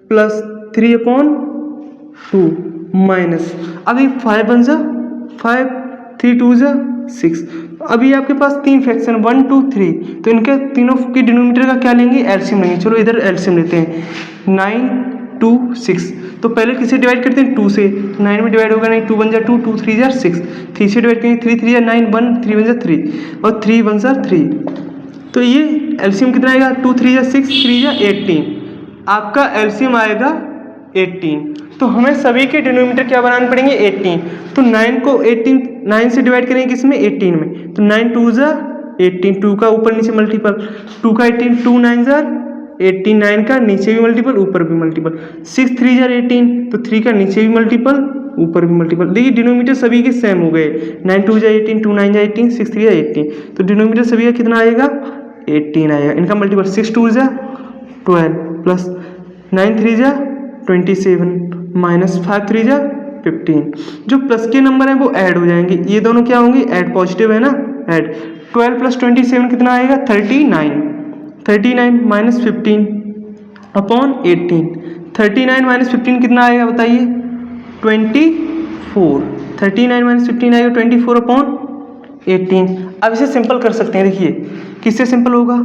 प्लस 3/2 माइनस, अब ये 5 1 जा 5, 3 2 जा 6। अभी आपके पास 3 फ्रैक्शन 1 2 3, तो इनके तीनों की डिनोमीटर का क्या लेंगे, एलसीएम लेंगे। चलो इधर एलसीएम लेते हैं, 9 2 6। तो पहले किसे डिवाइड करते हैं, 2 से, 9 में डिवाइड होगा नहीं, 2 1 जा 2, 2 3 जा 6, 3 से डिवाइड करेंगे, 3 3 जा 9, 1 3 1 जा 3, और 3 1 जा 3। तो ये एलसीएम कितना आएगा, 2 3 जा 6, 3 जा 18, आपका एलसीएम आएगा 18। तो हमें सभी के डिनोमीटर क्या बनाने पड़ेंगे, 18। तो 9 को 18 9 से डिवाइड करेंगे, किसमें, 18 में, तो 9 2 जा 18, 2 का ऊपर नीचे मल्टीपल, 2 का 18, 2 9 जा 18, 9 का नीचे भी मल्टीपल ऊपर भी मल्टीपल, 6 3 जा 18, तो 3 का नीचे भी मल्टीपल ऊपर भी मल्टीपल। देखिए डिनोमीटर सभी के सेम हो गए, 9 2 जा 18, 2 9 जा 18, 6 3 जा 18, तो डिनोमीटर सभी का कितना आएगा, 18 आएगा। इनका मल्टीपल 6 2 जा 12 प्लस 9 3 जा 27 माइनस 5 3 जा 15। जो प्लस के नंबर हैं वो ऐड हो जाएंगे, ये दोनों क्या होंगे, ऐड, पॉजिटिव है ना, ऐड। 12 + 27 कितना आएगा, 39, 39 माइनस 15 अपॉन 18। 39 माइनस 15 कितना आएगा बताइए? 24। 39 माइनस 15 आएगा 24 अपॉन 18। अब इसे सिंपल कर सकते हैं, देखिए किससे सिंपल होगा?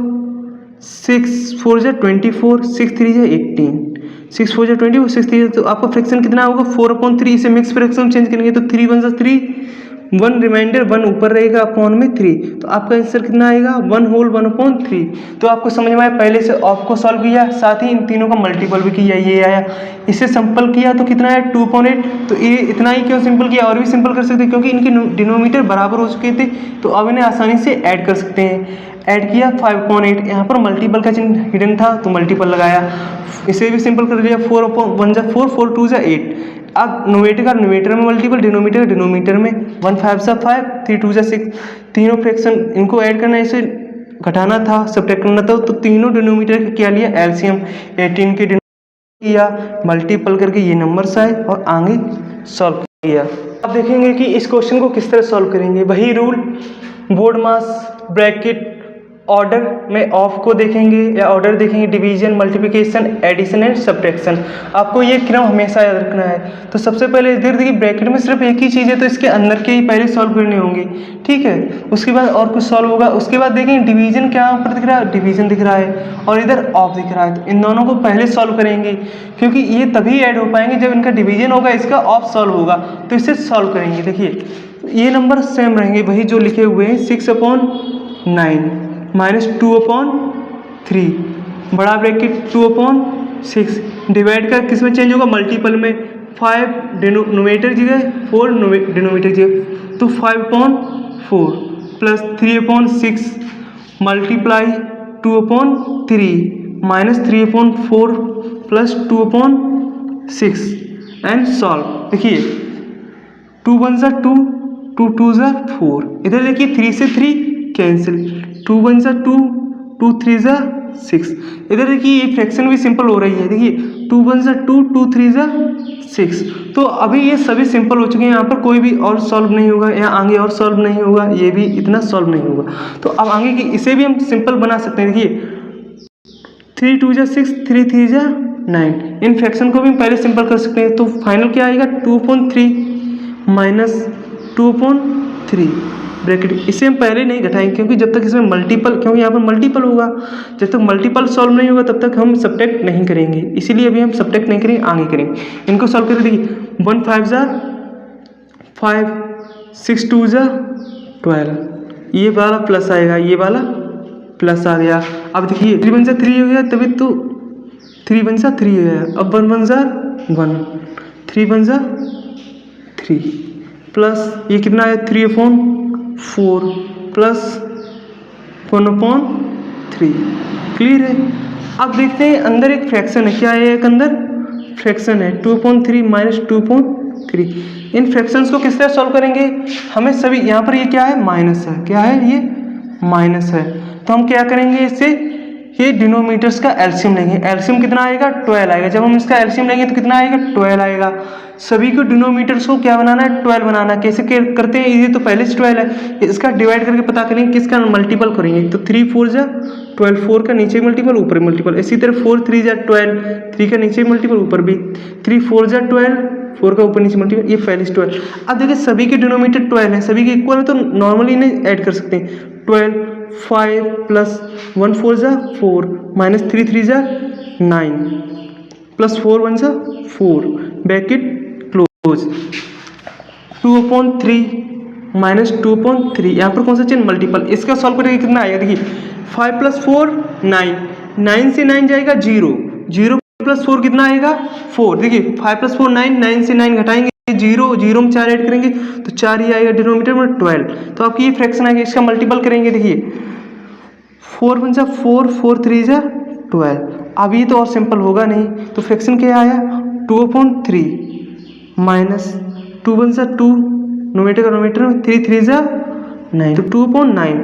6 4 जा 24, 6 3 जा 18, 6 4 जा 24, 6 3 तो आपका फ्रैक्शन कितना होगा? 4/3। इसे मिक्स फ्रैक्शन चेंज करेंगे तो 3 1 जा 3, 1 रिमाइंडर 1 ऊपर रहेगा अपॉन में 3, तो आपका आंसर कितना आएगा? 1 होल 1/3। तो आपको समझ में आया? पहले से ऑफ को सॉल्व किया, साथ ही इन तीनों का मल्टीपल भी किया, ये आया। इसे सिंपल किया तो कितना आया? 2/8। तो ये इतना ही क्यों सिंपल किया? और भी सिंपल कर सकते, क्योंकि इनके डिनोमीटर बराबर हो चुके थे, तो अब इन्हें आसानी से ऐड कर सकते हैं। ऐड किया 5/8, यहाँ पर मल्टीपल का चिन्ह हिडन था तो मल्टीपल लगाया। इसे भी सिंपल कर दिया, 4/1 जा 4, 4 2 जा 8। अब नोमेटर का नोमेटर में मल्टीपल, डिनोमीटर का डिनोमीटर में, 1 5 जा 5, 3 2 जा 6। तीनों फ्रैक्शन इनको ऐड करना, इसे घटाना था, सब्ट्रैक्ट करना था, तो तीनों डिनोमीटर का क्या लिया? एलसीएम। 18 के किया, मल्टीपल करके ये नंबर्स आए और आगे सॉल्व किया। अब देखेंगे कि इस क्वेश्चन को किस तरह सॉल्व करेंगे। वही rule, BODMAS, bracket, order में ऑफ को देखेंगे या ऑर्डर देखेंगे, division, multiplication, addition and subtraction. आपको ये क्रम हमेशा याद रखना है। तो सबसे पहले इधर देखिए, ब्रैकेट में सिर्फ एक ही चीज़ है तो इसके अंदर के ही पहले सॉल्व करने होंगे, ठीक है। उसके बाद और कुछ सॉल्व होगा। उसके बाद देखेंगे डिवीजन क्या ऊपर दिख रहा है? डिवीजन दिख रहा है, और इधर ऑफ दिख रहा है, तो इन दोनों को पहले सॉल्व करेंगे, क्योंकि ये तभी ऐड हो पाएंगे जब इनका डिवीजन होगा, इसका ऑफ सॉल्व होगा, तो इसे सॉल्व करेंगे। देखिए ये नंबर सेम रहेंगे, वही जो लिखे हुए हैं, 6/9 माइनस 2/3, बड़ा ब्रैकेट 2/6, डिवाइड का किस में चेंज होगा? मल्टीपल में। 5 नोमेटर जगह, 4 डिनोमीटर जगह, तो 5/4 plus 3/6 multiply 2/3 minus 3/4 plus 2/6 and solve. देखिए 2 1 जा 2, 2 2 जा 4, इधर देखिए 3 से 3 कैंसिल, 2 1 जा 2, 2 3 जा 6, इधर देखिए ये फ्रैक्शन भी सिंपल हो रही है। देखिए 2 1 जा 2, 2 3 जा 6, तो अभी ये सभी सिंपल हो चुके हैं। यहाँ पर कोई भी और सॉल्व नहीं होगा, यहाँ आगे और सॉल्व नहीं होगा, ये भी इतना सॉल्व नहीं होगा। तो अब आगे की इसे भी हम सिंपल बना सकते हैं। देखिए 3 2 जा 6, 3 3 जा 9, इन फ्रैक्शन को भी हम पहले सिंपल कर सकते हैं। तो फाइनल क्या आएगा? 2/3 माइनस 2/3 ब्रैकेट। इसे हम पहले नहीं घटाएंगे, क्योंकि जब तक इसमें मल्टीपल, क्योंकि यहाँ पर मल्टीपल होगा, जब तक मल्टीपल सॉल्व नहीं होगा तब तक हम सब्ट्रैक्ट नहीं करेंगे, इसीलिए अभी हम सब्ट्रैक्ट नहीं करेंगे, आगे करेंगे। इनको सॉल्व करके देखिए 1 5 जा 5, 6 2 जा 12, ये वाला प्लस आएगा, ये वाला प्लस आ गया। अब देखिए 3 1 जा 3 हो गया, तभी तो 3 1 जा 3 हो गया। अब 1 1 जा 1, 3 1 जा 3 प्लस ये कितना है? 3/4 प्लस 1/3। क्लियर है? अब देखते हैं अंदर एक फ्रैक्शन है, क्या है? एक अंदर फ्रैक्शन है 2/3 माइनस 2/3। इन फ्रैक्शंस को किस तरह सॉल्व करेंगे? हमें सभी, यहाँ पर ये क्या है? माइनस है, क्या है? ये माइनस है, तो हम क्या करेंगे? इससे ये डिनोमीटर्स का एलसीएम लेंगे। एलसीएम कितना आएगा? 12 आएगा। जब हम इसका एलसीएम लेंगे तो कितना आएगा? 12 आएगा। सभी को डिनोमीटर्स को क्या बनाना है? 12 बनाना। कैसे करते हैं? ये तो पहले से 12 है, इसका डिवाइड करके पता करेंगे किसका मल्टीपल करेंगे। तो 3 4 जा 12, 4 का नीचे मल्टीपल ऊपर मल्टीपल, इसी तरह 4 3 जा 12, 3 का नीचे मल्टीपल ऊपर भी, 3 4 जा 12, 4 का ऊपर नीचे मल्टीपल, ये पहले से 12। अब देखिए सभी के डिनोमीटर 12 है, सभी के इक्वल है, तो नॉर्मली इन्हें ऐड कर सकते हैं। 12 5 प्लस 1 4 जा 4 माइनस 3 3 जा 9 प्लस 4 1 जा 4 ब्रैकेट क्लोज। 2/3 माइनस 2/3, यहाँ पर कौन सा चिन्ह? मल्टीपल। इसका सॉल्व करेंगे कितना आएगा? देखिए 5 प्लस 4 9, 9 से 9 जाएगा 0, 0 प्लस 4 कितना आएगा? 4। देखिए 5 प्लस 4 9, 9 से 9 घटाएंगे 0, 0 में 4 ऐड करेंगे तो 4 ही आएगा, डिनोमिनेटर में 12। तो आपकी ये फ्रैक्शन आएगा, इसका मल्टीपल करेंगे। देखिए 4 1 जा 4, 4 3 जा 12। अब ये तो और सिंपल होगा नहीं, तो फ्रैक्शन क्या आया? 2/3 माइनस 2 1 जा 2, नोमीटर का नोमीटर में 3 3 जा 9, तो 2/9।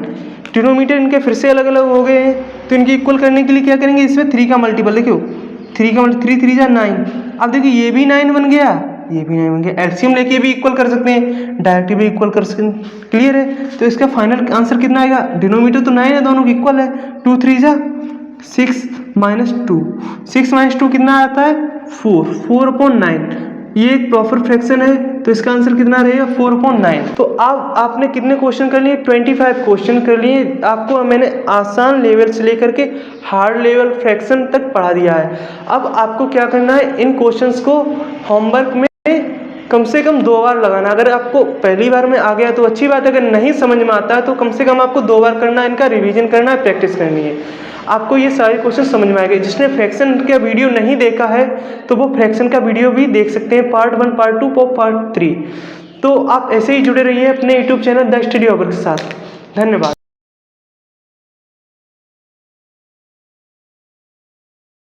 डिनोमीटर इनके फिर से अलग अलग हो गए हैं, तो इनके इक्वल करने के लिए क्या करेंगे? इसमें 3 का मल्टीपल, देखियो 3 का मल्टीपल, 3 3 जा 9। अब देखिए ये भी 9 बन गया, ये भी 9 बन गया। एलसीएम लेके भी इक्वल कर सकते हैं, डायरेक्ट भी इक्वल कर सकते हैं। क्लियर है? तो इसका फाइनल आंसर कितना आएगा? डिनोमीटर तो 9 है, दोनों इक्वल है, 2 3 जा 6 माइनस 2, 6 माइनस 2 कितना आता है 4, 4/9। ये एक प्रॉपर फ्रैक्शन है तो इसका आंसर कितना रहेगा 4/9। तो अब आपने कितने क्वेश्चन कर लिए 25 क्वेश्चन कर लिए। आपको मैंने आसान लेवल से लेकर के हार्ड लेवल फ्रैक्शन तक पढ़ा दिया है। अब आपको क्या करना है, इन क्वेश्चंस को होमवर्क में कम से कम 2 बार लगाना। अगर आपको पहली बार में आ गया तो अच्छी बात है, अगर नहीं समझ में आता है तो कम से कम आपको 2 बार करना है, इनका रिवीजन करना है, प्रैक्टिस करनी है। आपको ये सारे क्वेश्चन समझ में आएंगे। जिसने फ्रैक्शन का वीडियो नहीं देखा है तो वो फ्रैक्शन का वीडियो भी देख सकते हैं, पार्ट 1, पार्ट 2 और पार्ट 3। तो आप ऐसे ही जुड़े रहिए अपने यूट्यूब चैनल द स्टडी अवर के साथ। धन्यवाद।